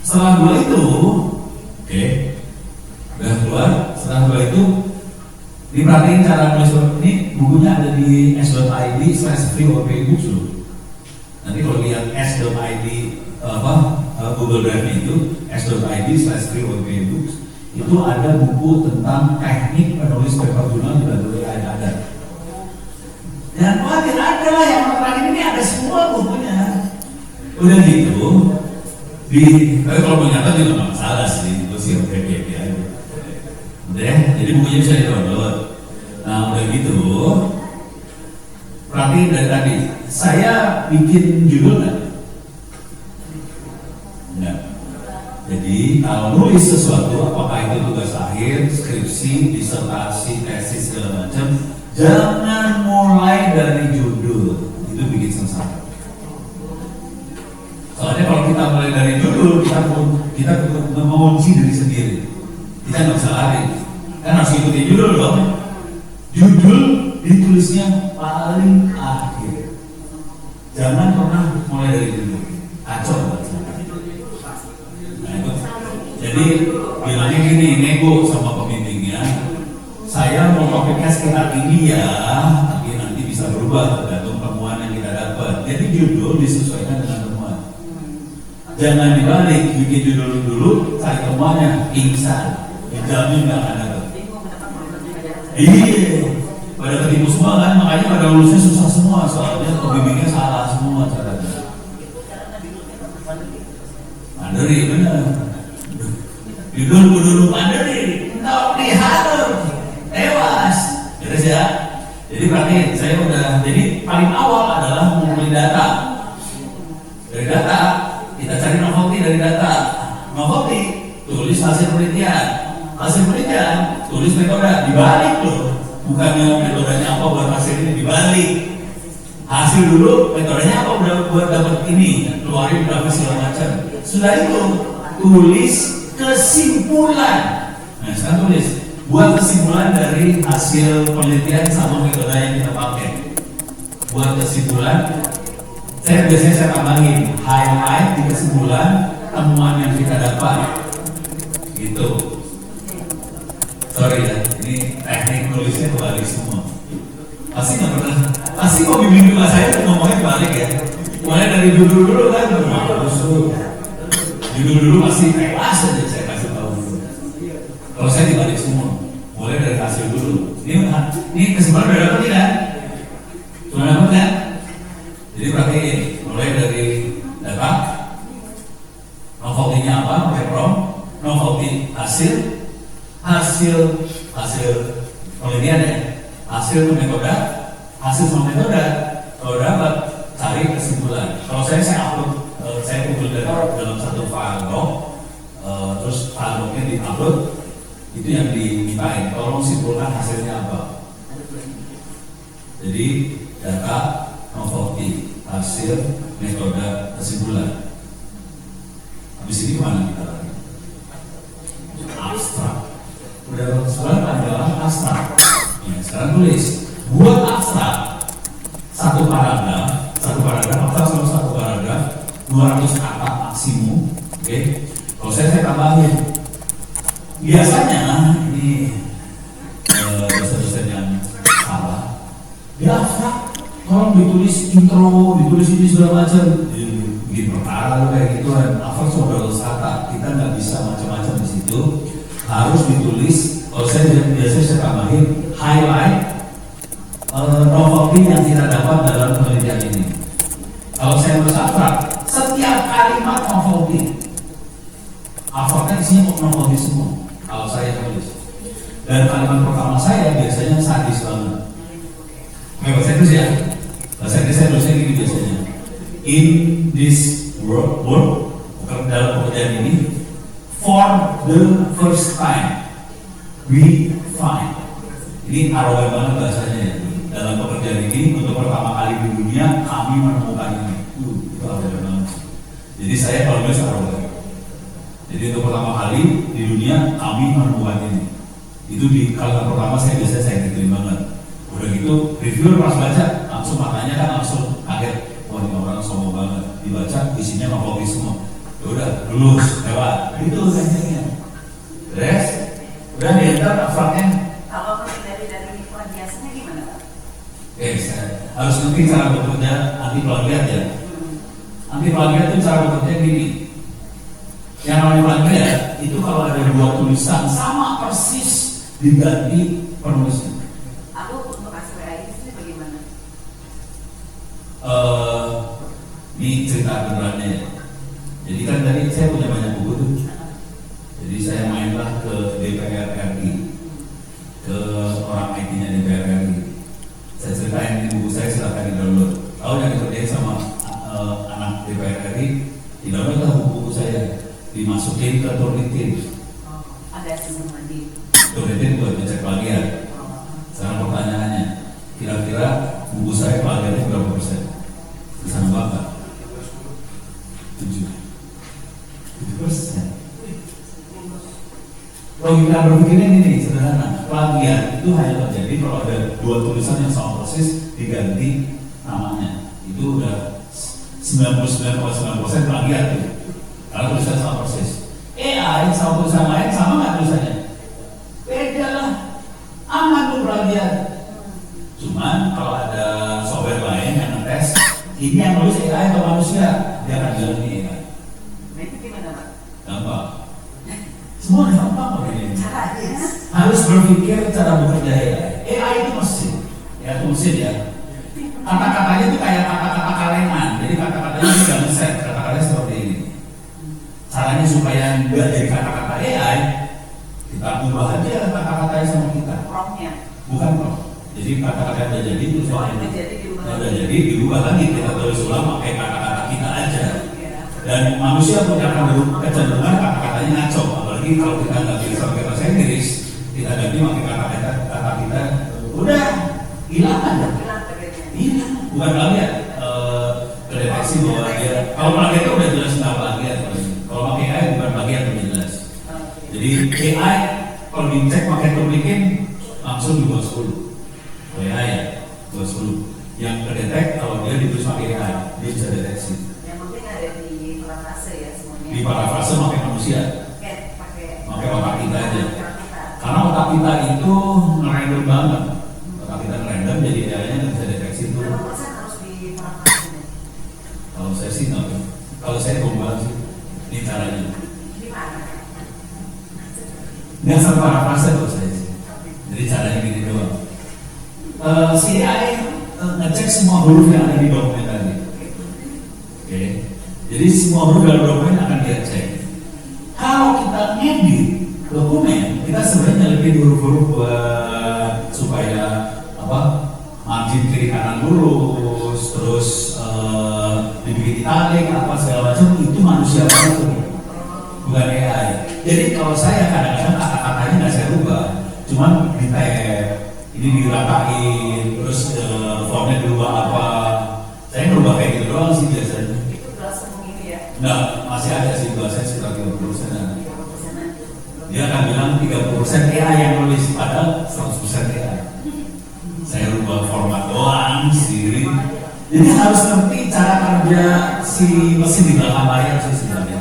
Setelah dua itu, oke, udah keluar. Setelah dua itu, diperhatiin cara nulis ini. Bukunya ada di s.id/free/books loh. Nanti kalau lihat s.id Google Drive itu s.id/free/books itu ada buku tentang teknik menulis paper jurnal di ada. Dan khawatir ada lah yang terakhir ini ada semua bukunya. Udah gitu, tapi kalau mau nyata juga nggak masalah sih, itu sih oke aja. Udah, jadi bukunya bisa di-download. Nah udah gitu, perhatiin dari tadi, saya bikin judul nggak? Enggak. Jadi kalau nulis sesuatu, apakah itu tugas akhir, skripsi, disertasi, tesis segala macam, jangan mulai dari judul, itu bikin sengsara. Soalnya kalau kita mulai dari judul, kita mengunci diri sendiri. Kita nggak bisa lari, kan harus ikuti judul dong. Judul ditulisnya paling akhir. Jangan pernah mulai dari judul. Kacau banget. Jadi bilangnya gini, nego sama pembimbingnya, saya mau topiknya sekitar ini ya, tapi nanti bisa berubah tergantung temuan yang kita dapat. Jadi judul disesuaikan dengan temuan. Jangan dibalik, bikin judul dulu, cari temuannya, pingsan, dijamin nggak akan dapat. Iya, pada ketipu semua kan, makanya pada lulusnya susah semua, soalnya pembimbingnya salah semua caranya. Mandiri benar. Judul mandiri, entah diharum, tewas, terus ya. Jadi berarti saya udah, jadi paling awal adalah mengumpulkan data. Dari data, kita cari novelty dari data. Novelty, tulis hasil penelitian. Hasil penelitian, tulis metode. Dibalik loh, bukannya metodenya apa buat hasil ini, dibalik. Hasil dulu, metodenya apa buat dapat ini, keluarin grafis segala macam. Sudah itu, tulis kesimpulan. Nah sekarang tulis, buat kesimpulan dari hasil penelitian sama metode yang kita pakai. Buat kesimpulan, biasanya saya tambahin highlight di kesimpulan temuan yang kita dapat. Gitu. Sorry ya, ini teknik nulisnya kebalik semua. Pasti nggak pernah. Pasti kok bimbing juga saya ngomongnya balik ya. Mulai dari judul dulu kan, judul dulu masih tewas aja saya kasih tahu dulu. Kalau saya dibalik semua, mulai dari hasil dulu. Ini kesimpulan udah dapat kan? Sudah dapat kan? Jadi berarti mulai dari data, novelty-nya apa, pakai prompt, novelty hasil penelitian ya, hasil metode, hasil sama metode. Kalau dapat, cari kesimpulan. Kalau saya upload. Saya kumpul dalam satu file doc, terus file docnya di-upload, itu yang dimintain. Tolong simpulkan hasilnya apa. Jadi data, novelty, hasil, metode, kesimpulan. Habis ini kemana kita lagi? Abstrak. Udah kesimpulan adalah abstrak. Ya, sekarang tulis. Buat abstrak satu paragraf, abstrak sama satu paragraf. 200 kata maksimum, oke? Kalau saya tambahin. Biasanya ini dosen-dosen yang tolong ditulis intro, ditulis ini segala macam, bikin perkara kayak gitu kan. Apa saudara kata kita nggak bisa macam-macam di situ, harus ditulis. Kalau saya biasanya saya tambahin highlight novelty yang kita dapat dalam penelitian ini. Kalau saya bersabrak, setiap kalimat novelty, Alfabetnya isinya novelty semua. Kalau saya tulis, dan kalimat pertama saya biasanya sadis banget. Bahasa Inggris ya, bahasa Inggris saya tulisnya gini biasanya. In this world, dalam pekerjaan ini, for the first time, we find. Ini arogan banget bahasanya ya. Dalam pekerjaan ini, untuk pertama kali di dunia, kami menemukan ini. Itu arogan banget. Jadi saya kalau nulis arogan. Jadi untuk pertama kali di dunia kami menemukan ini. Itu di kalimat pertama saya biasanya saya gituin banget. Udah gitu reviewer pas baca langsung matanya kan langsung kaget. Wah ini orang sombong banget. Dibaca isinya novelty semua. Ya udah lulus lewat. Itu gampangnya. Beres. Udah diantar abstraknya. Kalau dari plagiasnya gimana Pak? Saya harus ngerti cara bekerja anti plagiat ya. Anti plagiat itu cara bekerja gini. Yang namanya plagiat itu kalau ada dua tulisan sama persis diganti penulisnya. Aku untuk aspirasi ini bagaimana? Ini cerita benerannya ya. Jadi kan tadi saya punya banyak buku tuh. Jadi saya mainlah ke DPR RI, ke orang IT-nya DPR RI. Saya ceritain di buku saya, silahkan di-download. Tahu yang dikerjain sama anak DPR RI, di-download lah buku saya. Dimasukin ke Turnitin. Ada semua di Turnitin buat ngecek plagiat. Sekarang pertanyaannya, kira-kira buku saya plagiatnya berapa persen? Bisa nebak nggak? 7%. Logika berpikirnya ini sederhana. Plagiat itu hanya terjadi kalau ada dua tulisan yang sama persis diganti namanya. Itu udah 99,9% plagiat tuh. Kalau tulisan sama persis. AI sama tulisan lain sama nggak tulisannya? Beda lah. Aman tuh plagiat. Cuman kalau ada software lain yang ngetes, ini yang nulis AI atau manusia, dia akan bilang ini AI. Nah itu gimana Pak? Gampang. Semua gampang begini. Caranya? Harus berpikir cara bekerja AI. AI itu mesin, ya itu mesin ya. Kata-katanya itu kayak kata-kata kalengan. Jadi kata-katanya tidak meset. Kata-katanya seperti ini. Caranya supaya nggak jadi kata-kata AI, kita ubah aja kata-katanya sama kita. Promnya? Bukan prompt. Jadi kata-kata yang udah jadi itu Oh, udah jadi diubah. udah jadi dirubah lagi, kita tulis ulang pakai kata-kata kita aja. Dan manusia punya kecenderungan kata-katanya ngaco, apalagi kalau kita nggak bisa pakai bahasa Inggris, kita ganti pakai kata kita, udah hilang aja. Hilang, bukan plagiat. Terdeteksi bahwa dia, kalau plagiat itu udah jelas nggak plagiat. Kalau pakai AI bukan plagiat udah jelas. Jadi AI kalau dicek pakai Turnitin langsung dibuat 10. AI ya, buat 10. Yang terdetek kalau dia ditulis pakai AI, dia bisa deteksi. Yang penting ada di parafrase ya semuanya. Di parafrase pakai manusia, pakai otak kita aja. Karena otak kita itu ngerandom banget. Otak kita ngerandom jadi AI-nya nggak bisa deteksi itu. Berapa persen harus di parafrase? Kalau saya sih nggak, kalau saya gombal sih, ini caranya. Gimana? Nggak sama parafrase kalau saya sih. Jadi caranya gini doang. Si AI ngecek semua huruf yang ada di dokumen tadi. Oke. Jadi semua huruf dalam dokumen akan dia cek. Kalau kita ngedit dokumen, kita sebenarnya nyelipin huruf-huruf buat supaya apa? Margin kiri kanan lurus, terus dibikin italik apa segala macam, itu manusia banget tuh, bukan AI. Jadi kalau saya kadang-kadang kata-katanya nggak saya rubah, cuman di tab, ini diratain, terus formnya dirubah apa. Saya ngerubah kayak gitu doang sih biasanya. Itu langsung ini ya? Nggak, masih ada sih bahasanya sekitar 30%. Dia akan bilang 30% AI yang nulis, padahal 100% AI. Saya rubah format doang sendiri. Jadi harus ngerti cara kerja si mesin di belakang layar sih sebenarnya.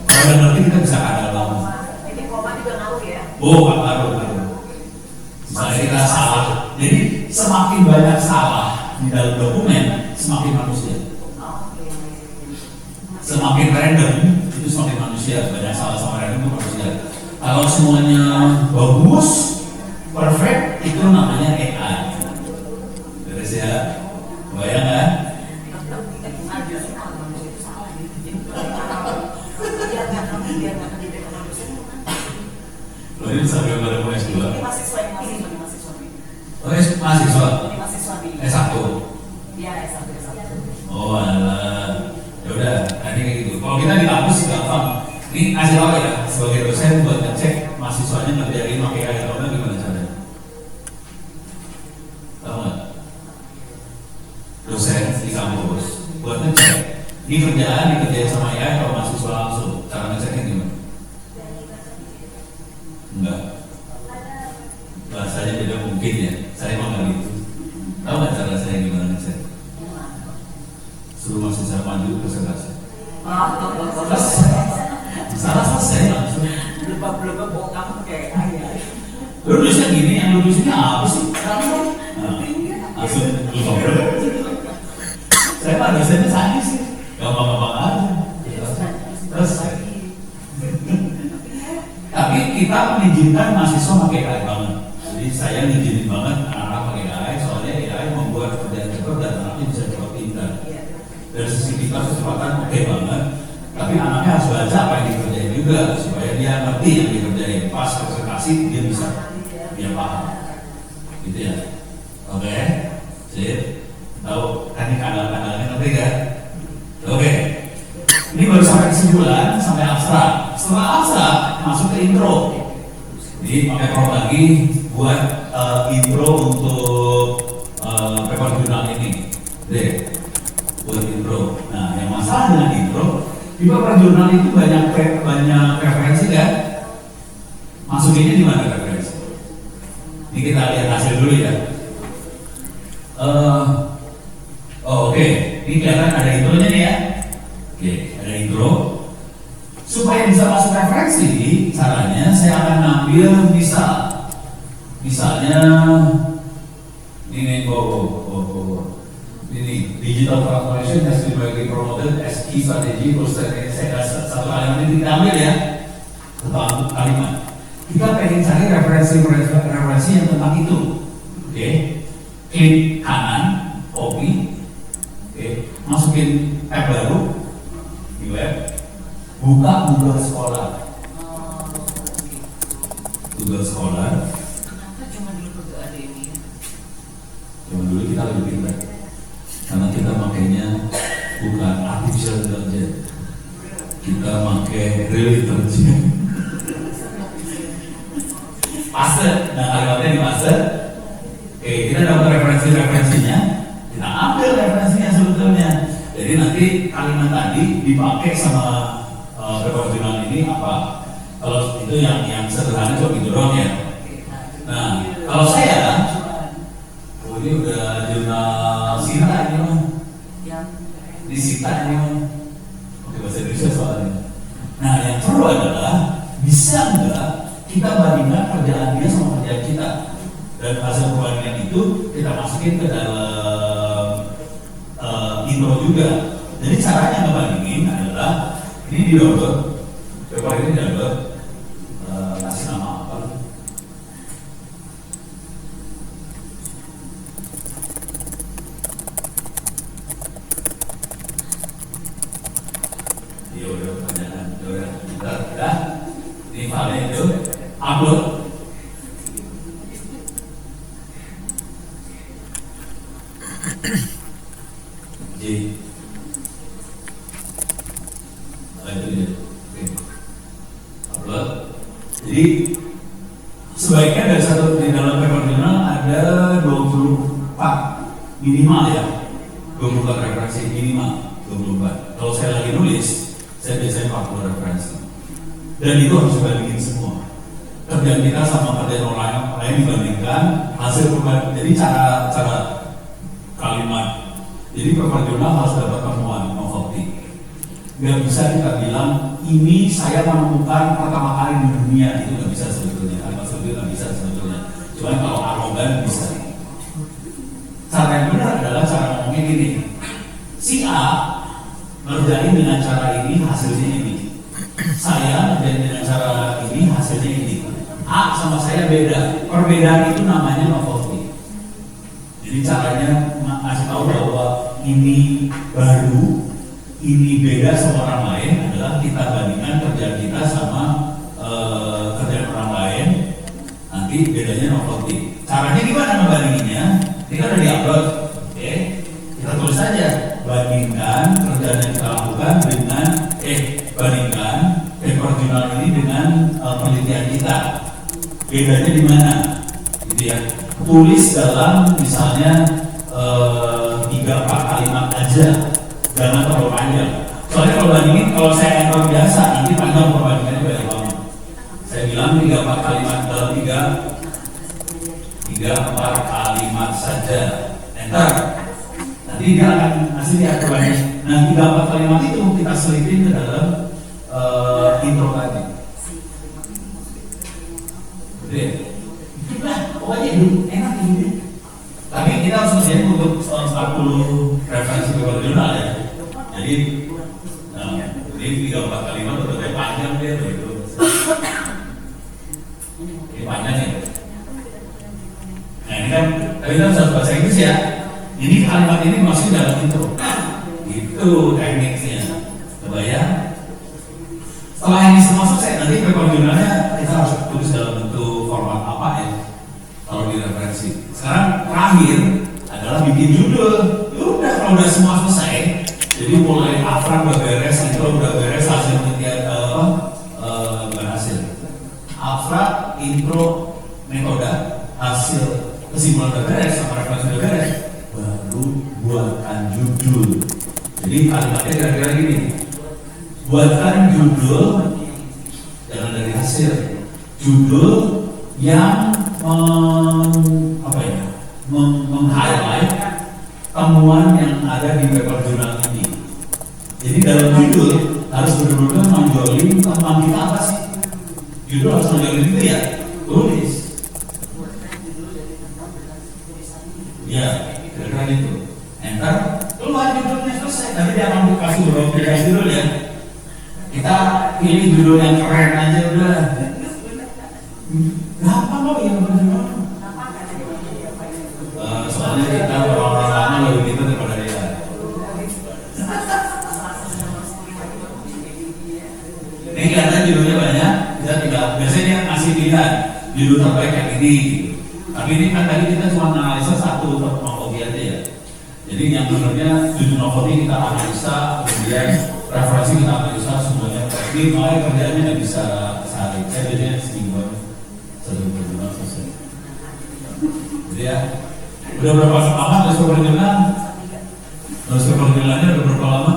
Kalau udah ngerti kita bisa kadal lama. Ini koma juga ngaruh ya? Oh, nggak ngaruh. Misalnya kita salah, jadi semakin banyak salah di dalam dokumen semakin manusia. Semakin random itu semakin manusia. Banyak salah sama random itu manusia. Kalau semuanya bagus, perfect, itu namanya AI. Beres ya? Bayang kan? Lo ini sampai pada S2. Mahasiswa. Oh, mahasiswa. S1. Iya, S1. Oh, alah. Ya udah, tadi kayak gitu. Kalau kita di kampus gampang. Ini kasih tahu ya, sebagai dosen buat ngecek mahasiswanya ngerjain pakai AI atau enggak, gimana caranya? Tahu nggak? Dosen di kampus buat ngecek ini kerjaan dikerjain sama AI atau mahasiswa langsung. Cara ngeceknya gimana? Enggak. Bahasanya beda mungkin ya. Saya emang nggak gitu. Tahu nggak cara saya gimana ngecek? Suruh mahasiswa maju presentasi. Terus salah selesai langsung. Belum bawa kamu kayak ayah. Lulusnya gini, yang lulusnya apa sih? Langsung lupa. Saya mah dosennya sadis sih, gampang-gampang aja. Terus, tapi kita mengizinkan mahasiswa pakai AI banget. Jadi saya ngizinin banget anak-anak pakai AI, soalnya AI membuat kerjaan cepat dan anaknya bisa cepat pintar. Dari sisi kita kecepatan oke banget, tapi anaknya harus baca apa yang dikerjain juga supaya dia ngerti yang dikerjain. Pas presentasi dia paham, gitu ya. Oke, sip. Tahu kan ini kadang-kadangnya ngerti kan? Oke. Ini baru sampai kesimpulan, sampai abstrak. Setelah abstrak masuk ke intro. Jadi pakai prompt lagi buat intro untuk paper jurnal ini. Deh, buat intro. Nah, yang masalah dengan intro, di paper jurnal itu banyak referensi kan? Masukinnya di mana referensi? Ini kita lihat hasil dulu ya. Oke. Ini kelihatan ada intronya nih ya. Oke, ada intro. Supaya bisa masuk referensi, caranya saya akan ambil misalnya ini ini digital transformation has been widely promoted as key strategy for satu kalimat ini kita ambil ya, satu kalimat. Kita pengen cari referensi yang tentang itu. Oke, klik kanan, copy. Oke, masukin tab baru di web, buka Google Scholar. Google Scholar. Kenapa cuma dulu gak ada ini? Cuma dulu kita lebih pintar, karena kita makainya bukan artificial intelligence, kita pakai real intelligence. Paste, nah kalimatnya di paste. Oke, kita dapat referensinya, kita ambil referensinya sebetulnya. Jadi nanti kalimat tadi dipakai sama paper jurnal ini apa? Kalau itu yang sederhana cuma gitu doang ya. Nah, kalau saya, ini udah jurnal Sita ini mah. Di Sita ini mah. Oke, bahasa Indonesia soalnya. Nah, yang perlu adalah bisa enggak kita bandingkan kerjaan dia sama kerjaan kita, dan hasil perbandingan itu kita masukin ke dalam intro juga. Jadi caranya ngebandingin adalah ini di download, paper ini download, kasih nama apa? Ya udah pertanyaan, udah kita ini file itu upload. J. Itu dia. Oke. Upload. Jadi sebaiknya dari di dalam paper jurnal ada 24 minimal ya. 24 referensi minimal 24. Kalau saya lagi nulis, saya biasanya 40 referensi. Dan itu harus dibandingin semua. Kerjaan kita sama kerjaan orang lain dibandingkan hasil perbandingan. Jadi cara kalimat. Jadi paper jurnal harus dapat temuan, no copy. Gak bisa kita bilang ini saya menemukan pertama kali di dunia, itu gak bisa sebetulnya. Kalimat seperti itu gak bisa sebetulnya. Cuma kalau arogan bisa. Cara yang benar adalah cara ngomongnya gini, si A ngerjain dengan cara ini hasilnya ini, saya ngerjain dengan cara ini hasilnya ini. A sama saya beda, perbedaan itu namanya novelty. Jadi caranya ngasih tahu bahwa ini baru, ini beda sama orang lain adalah kita bandingkan kerjaan kita sama kerjaan orang lain, nanti bedanya novelty. Caranya gimana ngebandinginnya? Ini kan udah diupload, oke? Kita tulis saja, bandingkan kerjaan yang kita lakukan dengan bandingkan paper jurnal ini dengan penelitian kita. Bedanya di mana? Gitu ya. Tulis dalam misalnya 3-4 kalimat aja, jangan terlalu panjang. Soalnya kalau bandingin, kalau saya enter biasa, nanti panjang perbandingannya banyak banget. Saya bilang 3-4 kalimat dalam 3-4 kalimat saja, enter. Nanti dia akan ngasih dia perbandingan. Nah 3-4 kalimat itu kita selipin ke dalam intro tadi. Pokoknya enak ini. Tapi kita harus ngerjain untuk 40 referensi paper jurnal ya. Jadi, ini 3-4 kalimat udah panjang dia itu. Ini panjang ya. Nah ini kan, tapi kita harus bahasa Inggris ya. Ini kalimat ini masih dalam intro. Itu tekniknya. Kebayang? Setelah ini semua selesai, nanti paper jurnalnya kita harus tulis dalam bentuk format apa ya? Kalau di referensi. Sekarang terakhir adalah bikin judul. Udah kalau udah semua selesai, jadi mulai abstrak udah beres, intro udah beres, hasil penelitian bukan hasil. Abstrak, intro, metode, hasil kesimpulan udah beres, sama referensi udah beres, baru buatkan judul. Jadi kalimatnya kira-kira gini. Buatkan judul jangan dari hasil. Judul yang meng-highlight temuan yang ada di paper jurnal ini. Jadi dalam judul harus benar-benar menonjolin temuan kita apa sih? Judul harus menonjolin itu ya, tulis. Ya, kira-kira gitu. Enter, keluar judulnya selesai. Nanti dia akan kasih beberapa judul ya. Kita pilih judul yang keren aja udah. Gampang kok yang berjudul. Soalnya kita orang-orang lama lebih gitu daripada dia. Ini kelihatan judulnya banyak, kita tinggal biasanya ngasih pilihan judul terbaik yang ini. Tapi ini kan tadi kita cuma analisa satu novelty aja ya. Jadi yang sebenarnya judul novelty kita analisa, kemudian referensi kita analisa semuanya. Ini mulai kerjaannya nggak bisa sehari. Saya biasanya seminggu satu jurnal selesai. Jadi ya. Udah berapa lama nulis paper jurnal? Nulis paper jurnalnya udah berapa lama?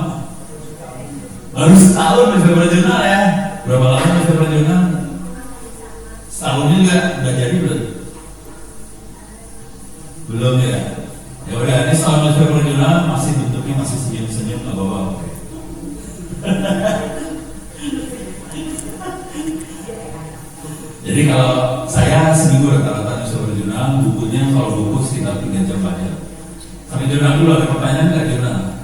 Baru setahun nulis paper jurnal ya. Berapa lama nulis paper jurnal? Setahunnya juga udah jadi belum? Belum ya. Ya udah, ini setahun nulis paper jurnal masih bentuknya masih senyum-senyum nggak apa-apa. Jadi kalau saya seminggu rata-rata nulis paper jurnal, bukunya kalau buku sekitar 3 jam aja. Sampai jurnal dulu, ada pertanyaan nggak jurnal?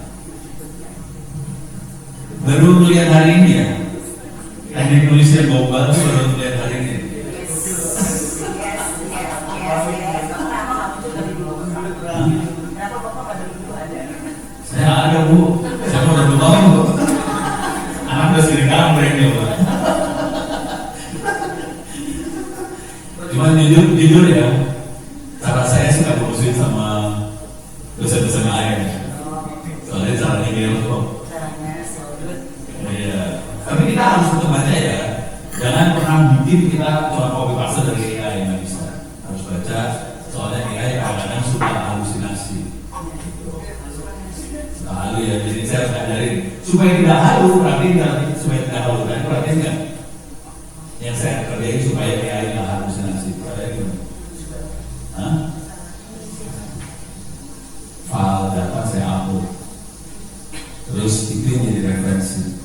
Baru melihat hari ini ya? Teknik nulisnya gombal itu baru melihat hari ini. Saya ada bu, saya mau udah tahu. Anak udah sering gambreng ya bu. Cuma jujur ya, cara saya suka dimusuhin sama dosen-dosen lain. Soalnya caranya gitu kok. Iya. Tapi kita harus tetap baca ya. Jangan pernah bikin kita cuma copy paste dari AI, nggak bisa. Harus baca. Soalnya AI kadang-kadang suka halusinasi. Suka halu ya. Jadi saya harus ngajarin supaya tidak halu. Perhatiin nggak? Supaya tidak halu kan? Perhatiin nggak? Yang saya kerjain supaya AI nggak halusinasi. Hah? File data saya upload, terus itu yang jadi referensi,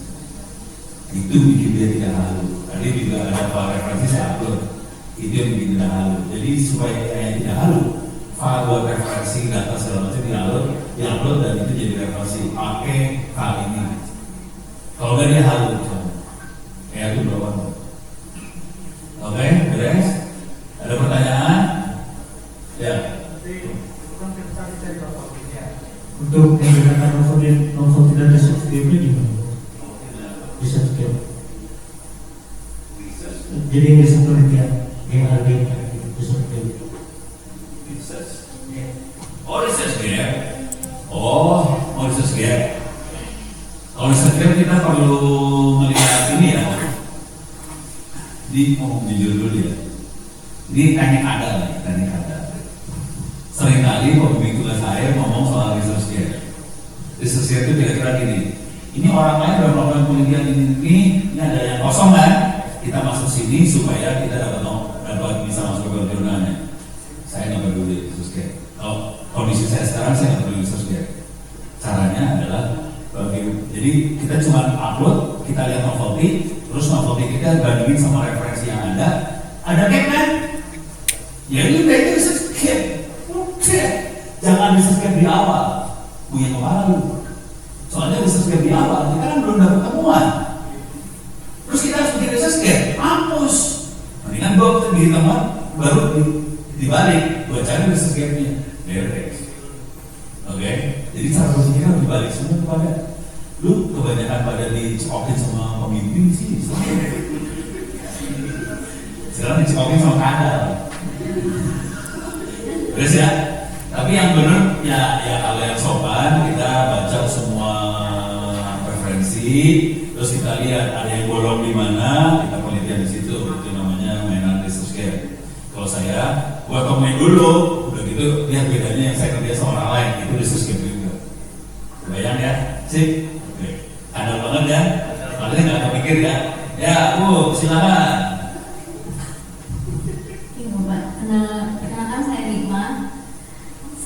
itu bikin dia tidak halu. Tadi juga ada file referensi saya upload, itu yang bikin tidak halu. Jadi supaya AI tidak halu, file buat referensi data segala macam diupload dan itu jadi referensi pakai file ini. Kalau nggak dia halo, kayak itu berapa? Oke, beres? Ada pertanyaan? Ya. Untuk menggunakan novel tidak ada subscribe gimana? Bisa skip. Jadi bisa penelitian GRD bisa skip. Oh, research gap. Mau research gap. Kalau research gap kita perlu melihat ini ya. Di jujur dulu ya. Ini teknik ada. Seringkali pembimbing tugas saya ngomong soal research gap. Research gap itu kira-kira gini. Ini orang lain udah melakukan penelitian ini ada yang kosong kan? Kita masuk sini supaya kita dapat bisa masuk ke jurnalnya. Saya nggak peduli research gap. Kalau kondisi saya sekarang saya nggak peduli research gap. Caranya adalah jadi kita cuma upload, kita lihat novelty, terus novelty kita bandingin sama referensi yang ada gap kan? Ya ini berarti research gap. Jangan research gap di awal, punya kepala lu. Soalnya research gap di awal kita kan belum dapat temuan. Terus kita harus bikin research gap, mampus. Mendingan gua di temuan baru dibalik, gua cari research gapnya. Beres. Oke, jadi cara berpikir harus dibalik semua kepada lu. Kebanyakan pada dicekokin sama pemimpin sih. Sekarang dicekokin sama kadal. Beres ya. Tapi yang benar ya kalau yang sopan kita baca semua referensi, terus kita lihat ada yang bolong di mana, kita penelitian di situ. Itu namanya mainan research gap. Kalau saya buat komen dulu, udah gitu lihat bedanya yang saya kerja sama orang lain, itu research gap juga. Bayang ya, sip. Oke. Ada banget ya. Soalnya nggak kepikir ya. Ya, silakan. Perkenalkan saya Nikma.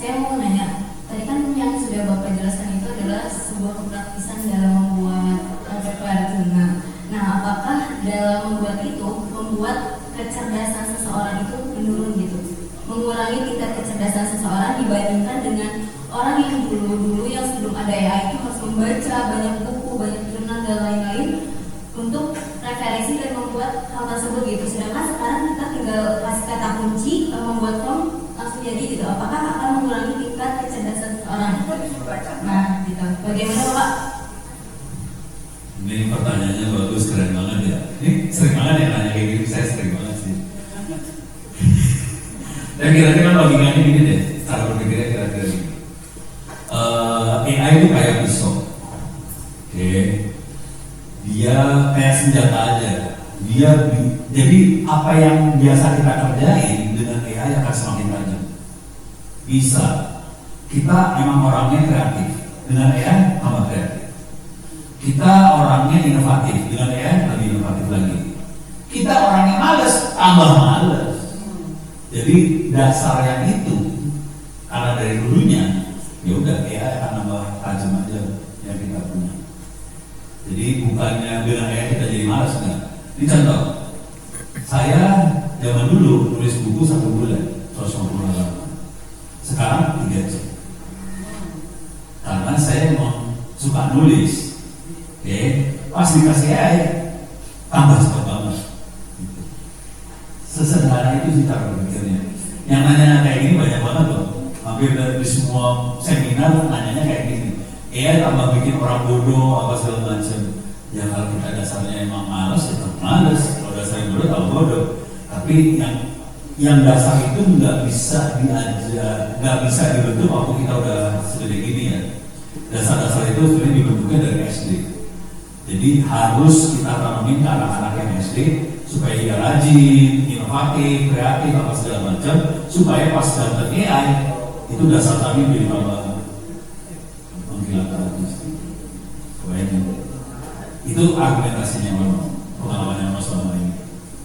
Saya mau nanya, tadi kan yang sudah Bapak jelaskan itu adalah sebuah kepraktisan dalam membuat PPR tuna. Nah, apakah dalam membuat itu membuat kecerdasan seseorang itu menurun gitu? Mengurangi tingkat kecerdasan seseorang dibandingkan dengan orang yang dulu yang sebelum ada AI itu harus membaca banyak buku, banyak jurnal dan lain-lain untuk referensi dan membuat hal tersebut gitu. Sedangkan sekarang kita tinggal kasih kata kunci, membuat form langsung jadi gitu. Apakah akan mengurangi tingkat kecerdasan seseorang? Nah, gitu. Bagaimana Pak? Ini pertanyaannya bagus, keren banget ya. Ini sering banget ya nanya kayak gitu, saya sering banget sih. Dan kira-kira logikanya gini deh, cara berpikirnya kira-kira gini. AI itu kayak pisau, oke? Dia kayak senjata aja. Jadi apa yang biasa kita kerjain dengan AI akan semakin tajam. Bisa. Kita emang orangnya kreatif, dengan AI tambah kreatif. Kita orangnya inovatif, dengan AI lebih inovatif lagi. Kita orangnya malas, tambah malas. Jadi dasar yang itu, karena dari dulunya, ya udah AI akan nambah tajam aja yang kita punya. Jadi bukannya dengan AI kita jadi malas enggak. Ini contoh, saya zaman dulu nulis buku 1 bulan, 150 halaman. Sekarang 3 jam. Karena saya mau suka nulis, oke? Pas dikasih AI, tambah cepat banget. Sesederhana itu sih cara berpikirnya. Yang nanya kayak gini banyak banget loh. Hampir dari semua seminar nanyanya kayak gini. AI tambah bikin orang bodoh apa segala macam. Ya kalau kita dasarnya emang malas, ya tetap malas. Kalau dasarnya bodoh, tambah bodoh. Tapi yang dasar itu nggak bisa diajar, nggak bisa dibentuk waktu kita udah segede gini ya. Dasar-dasar itu sebenarnya dibentuknya dari SD. Jadi harus kita tanamin ke anak-anak yang SD supaya dia rajin, inovatif, kreatif, apa segala macam, supaya pas dapat AI itu dasar kami menjadi tambah menggilangkan. Itu argumentasinya pengalaman yang selama ini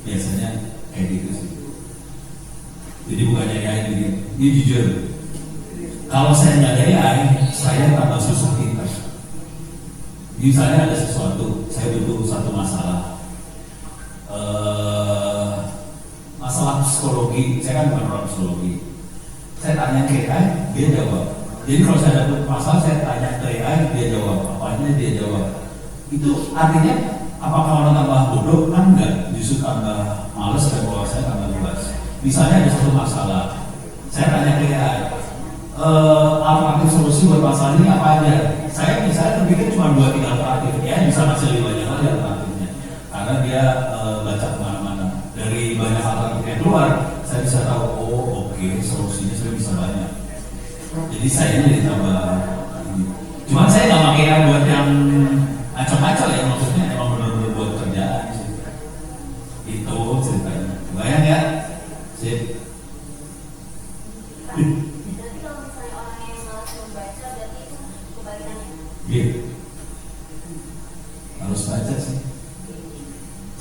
biasanya kayak gitu sih. Jadi bukannya AI ini jujur. Kalau saya nggak ada AI, saya tambah susah kita. Misalnya ada sesuatu, saya butuh satu masalah, masalah psikologi. Saya kan bukan orang psikologi. Saya tanya ke AI, dia jawab. Jadi kalau saya dapat masalah, saya tanya ke AI, dia jawab. Apanya dia jawab. Itu artinya apakah orang tambah bodoh? Kan enggak, justru tambah males dan saya tambah bebas. Misalnya ada satu masalah, saya tanya ke AI, alternatif solusi buat masalah ini apa aja? Saya misalnya terpikir cuma 2-3 alternatif, ya bisa ngasih lebih banyak lagi alternatifnya, karena dia baca kemana-mana. Dari banyak alternatif yang keluar, saya bisa tahu, oh oke, solusinya sudah bisa banyak. Jadi saya ini ditambah. Cuman saya nggak pakai AI buat yang acak-acak ya, maksudnya emang benar-benar buat kerjaan sih. Itu ceritanya. Bayang ya, sip. Berarti kalau misalnya orang yang malas membaca, berarti itu kebalikannya. Iya. Harus baca sih.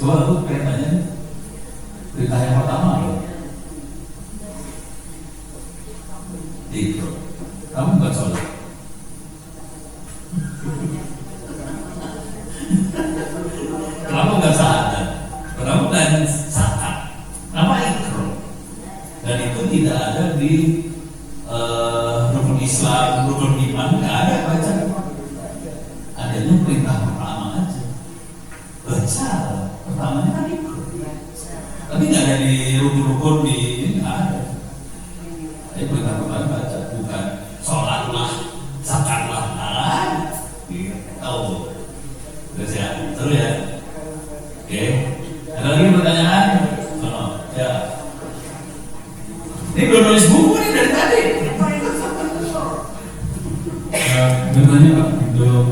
Coba aku pengen tanya nih. Berita yang pertama loh. Itu. Kamu nggak sholat? Kenapa nggak sadar? Kenapa nggak sakat? Kenapa ikro? Dan itu tidak ada di rukun Islam, rukun iman, nggak ada baca. Adanya perintah pertama aja. Baca pertamanya kan ikro. Tapi nggak ada di rukun-rukun di ini, nggak ada. Jadi perintah pertama baca, bukan sholatlah, zakatlah, nah, tahu. Terus ya, seru ya. Oke, ada lagi pertanyaan? Ya. Ini belum nulis buku nih dari tadi. Bertanya Pak, untuk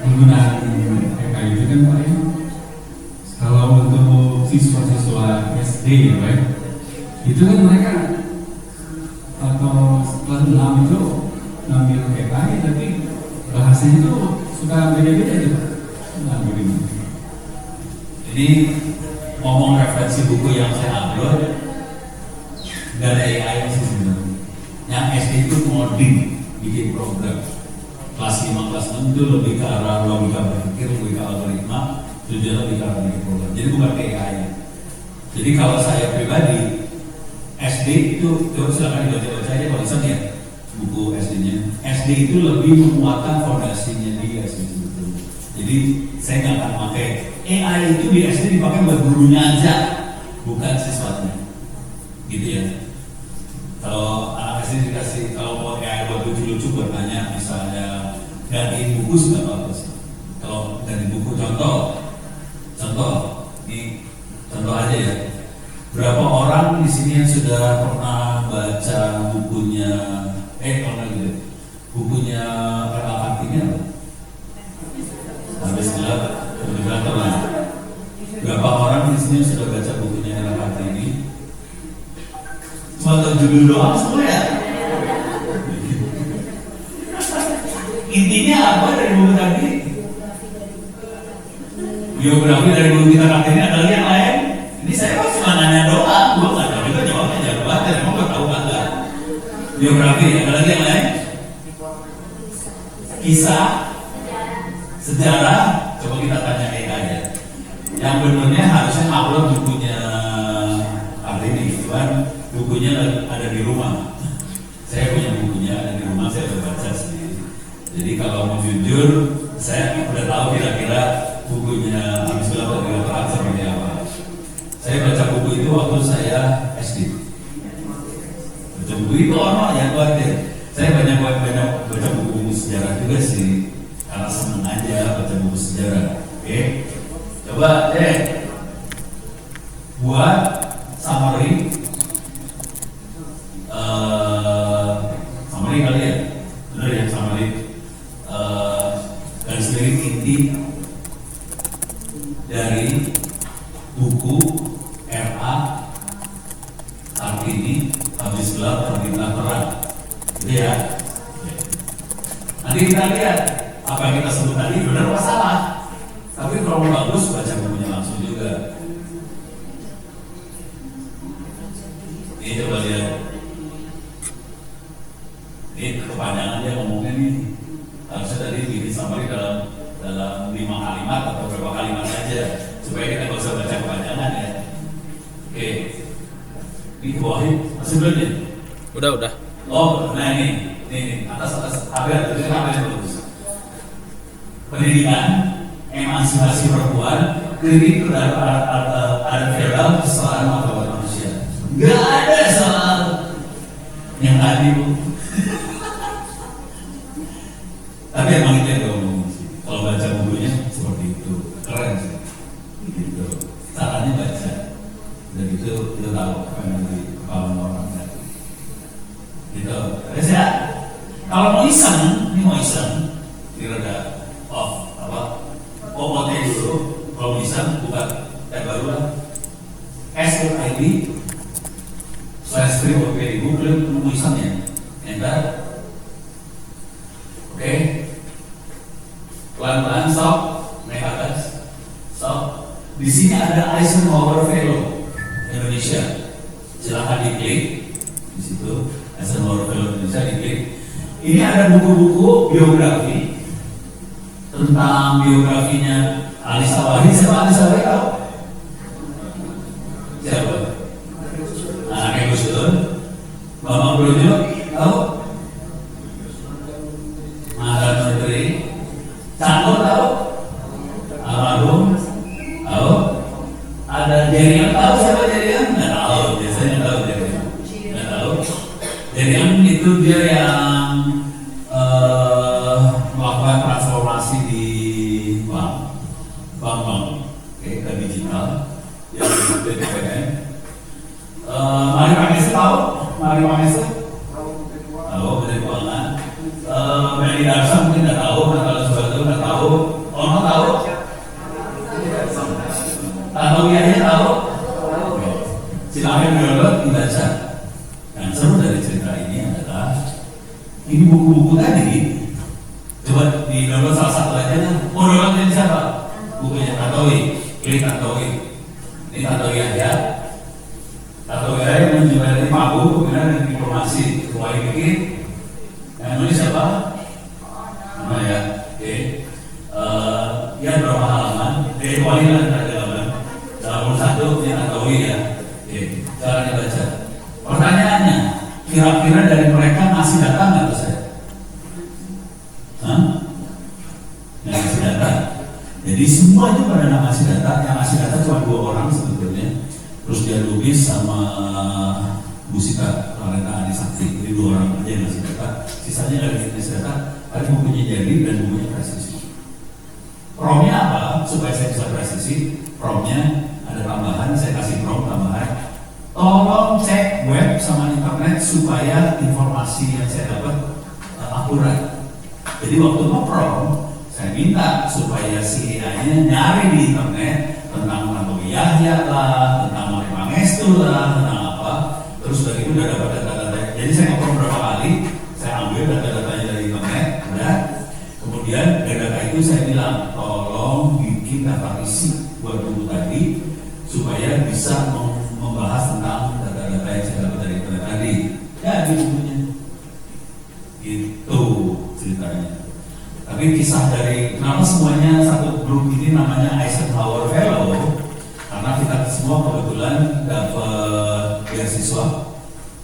penggunaan PK itu kan Pak ya, kalau untuk siswa-siswa SD ya Pak, itu kan mereka atau kelas 6 itu ngambil PKI tapi bahasanya itu suka beda-beda gitu. Nah, begini. Jadi ngomong referensi buku yang saya upload, nggak ada AI sih sebenarnya. Yang SD itu ngoding, bikin program. Kelas 5, kelas 6 itu lebih ke arah logika berpikir, lebih ke algoritma, tujuan lebih ke arah bikin program. Jadi bukan ke AI. Jadi kalau saya pribadi, SD itu, coba silakan dibaca-baca aja kalau bisa ya buku SD-nya. SD itu lebih menguatkan fondasinya dia sih sebetulnya. Jadi saya nggak akan pakai AI itu di SD dipakai buat gurunya aja, bukan siswanya, gitu ya. Kalau anak SD dikasih, kalau mau AI buat lucu-lucu buat nanya, misalnya gantiin buku sudah bagus. Kalau gantiin buku, contoh, ini contoh aja ya. Berapa orang di sini yang sudah pernah baca bukunya, bukunya Rela Kartini apa? Habis gelap, kebetulan teman. Berapa orang di sini yang sudah baca bukunya Rela Kartini? Cuma tahu judul doang semua ya? Intinya apa dari buku tadi? Biografi dari buku kita Kartini, ada lagi yang lain? Ini saya pas cuma nanya doang, gue nggak tahu juga jawabnya, jawab aja, emang nggak tahu nggak? Biografi, ada lagi yang lain? Kisah, sejarah, coba kita tanya AI aja. Yang benernya harusnya upload bukunya Kartini, cuman bukunya ada di rumah. Saya punya bukunya ada di rumah, saya udah baca sendiri. Jadi kalau mau jujur, saya udah tahu kira-kira bukunya Habis Gelap dan Terang seperti apa. Saya baca buku itu waktu saya SD. Baca buku itu orang yang khawatir. Saya banyak baca buku sejarah juga sih, karena seneng aja baca buku sejarah. Oke, coba deh buat summary, summary kali ya, bener ya summary. Garis miring inti dari buku RA Kartini Habis Gelap Terbitlah Terang, gitu ya. Nanti kita lihat apa yang kita sebut tadi benar apa salah. Tapi kalau bagus baca bukunya langsung juga. Ini coba lihat. Ini kepanjangan dia ngomongnya nih. Harusnya tadi bikin summary dalam 5 kalimat atau berapa kalimat saja supaya kita nggak usah baca kepanjangan ya. Oke. Ini ke bawahnya masih belum ya? Udah. Oh, nah ini atas apa terus. Pendidikan, emansipasi perempuan, kritik terhadap ada federal kesalahan martabat manusia. Nggak ada soal yang tadi Bu. Tapi emang itu yang ngomong sih. Kalau baca bukunya seperti itu, keren sih. Gitu. Caranya baca, dan itu tahu apa yang nanti kepala orang tadi. Gitu. Terus ya, kalau mau iseng, dirada off OOT dulu. Kalau bisa buka tab baru lah. SOID/3OP Google nemu isengnya. Enter. Oke. Pelan-pelan stop, naik atas. Stop. Di sini ada Eisenhower Fellow Indonesia. Silahkan diklik. Di situ Eisenhower Fellow Indonesia diklik. Ini ada buku-buku biografi tentang biografinya Alisa Wahid. Siapa Alisa Wahid tahu? Siapa? Anaknya Gus Dur. Bapak Brojo tahu? Mantan Menteri. Canggur tahu? Almarhum tahu? Ada Jerian tahu siapa Jerian? Nggak tahu, biasanya tahu Jerian. Nggak tahu. Jerian itu dia yang melakukan transformasi di bank, ke digital, yang di BPN. Mari Pangestu tahu? Mari Pangestu tahu Menteri Keuangan. Melly Darsa mungkin nggak tahu, Nathalia Subato nggak tahu, Ono tahu? Tantowi aja tahu? Silahkan download dibaca. Yang seru dari cerita ini adalah ini buku-buku tadi. Coba di download salah satu aja kan. Oh, download dari siapa? Bukunya Tantowi. Klik Tantowi. Ini Tantowi aja. Tantowi aja menjual dari Pabu, kemudian informasi mulai bikin. Yang nulis siapa? Nama ya. Oke. Ya berapa halaman? Wali lah ada halaman. 81 yang Tantowi ya. Oke. Jangan dibaca. Pertanyaannya, kira-kira dari mereka ngasih data nggak ke saya? Yang ngasih data. Jadi semua itu pada ngasih data. Yang ngasih data cuma 2 orang sebetulnya. Terus dia Lubis sama Bu Sita Lalenta Adisakti. Jadi 2 orang aja yang ngasih data. Sisanya dari ngasih data. Ada bukunya jadi dan bukunya presisi. Promnya apa? Supaya saya bisa presisi. Promnya ada tambahan. Saya kasih prom tambahan. Tolong cek web sama internet supaya informasi yang saya dapat akurat. Jadi waktu nge-prom, saya minta supaya si AI-nya nyari di internet tentang Tantowi Yahya lah, tentang Mari Pangestu lah, tentang apa. Terus dari itu udah dapat data-data. Jadi saya nge-prom berapa kali, saya ambil data-datanya dari internet, udah. Kemudian dari data itu saya bilang, tolong bikin daftar isi buat buku tadi supaya bisa membahas tentang data-data yang saya dapat dari internet tadi. Ya, di bukunya. Itu ceritanya. Tapi kisah dari kenapa semuanya satu grup ini namanya Eisenhower Fellow, karena kita semua kebetulan dapat beasiswa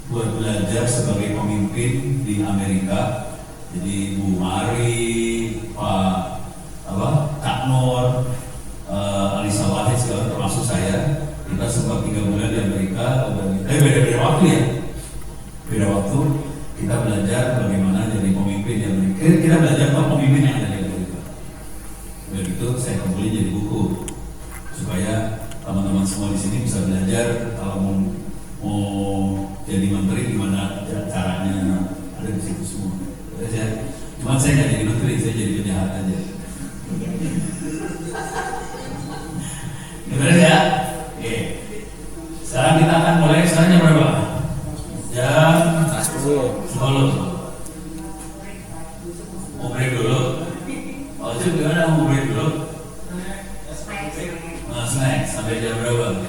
buat belajar sebagai pemimpin di Amerika. Jadi Bu Mari, Pak Cak Nur, Alisa Wahid segala termasuk saya. Kita sempat 3 bulan di Amerika, beda-beda waktu ya. Beda waktu, kita belajar bagaimana jadi pemimpin di Amerika. Kita belajar tentang pemimpin yang ada di Amerika. Begitu saya kumpulin jadi buku supaya teman-teman semua di sini bisa belajar kalau mau jadi menteri gimana caranya, ada di situ semua. Cuma saya nggak jadi menteri, saya jadi penjahat aja. Benar ya? Oke. Sekarang kita akan mulai. Sekarang jam berapa? Jam 10. Mau break dulu? Oh, itu gimana mau break dulu? Snack. Sampai jam berapa?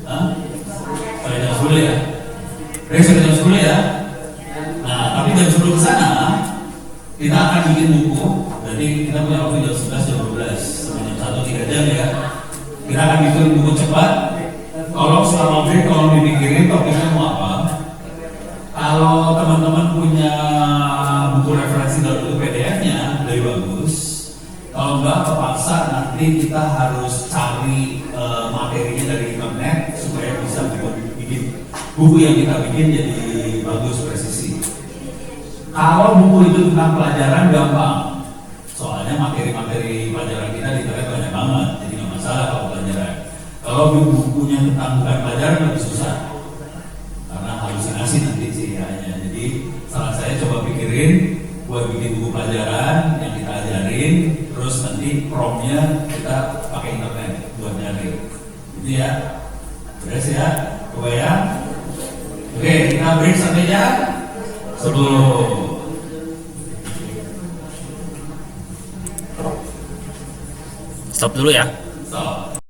Sampai jam 10 ya? Break sampai jam 10 ya? Nah, tapi jam 10 ke sana kita akan bikin buku. Jadi kita punya waktu jam 11, jam 12 sampai jam 1, 3 jam ya. Kita akan bikin buku cepat. Tolong selama break, tolong dipikirin topiknya mau buku yang kita bikin jadi bagus, presisi. Kalau buku itu tentang pelajaran gampang, soalnya materi-materi pelajaran kita di internet banyak banget, jadi nggak masalah kalau pelajaran. Kalau bukunya tentang bukan pelajaran lebih susah, karena halusinasi nanti ceritanya. Jadi saran saya coba pikirin buat bikin buku pelajaran yang kita ajarin, terus nanti promnya kita pakai internet buat nyari. Gitu ya, beres ya, kebayang? Oke, kita break sampai jam 10. Stop dulu ya. Stop.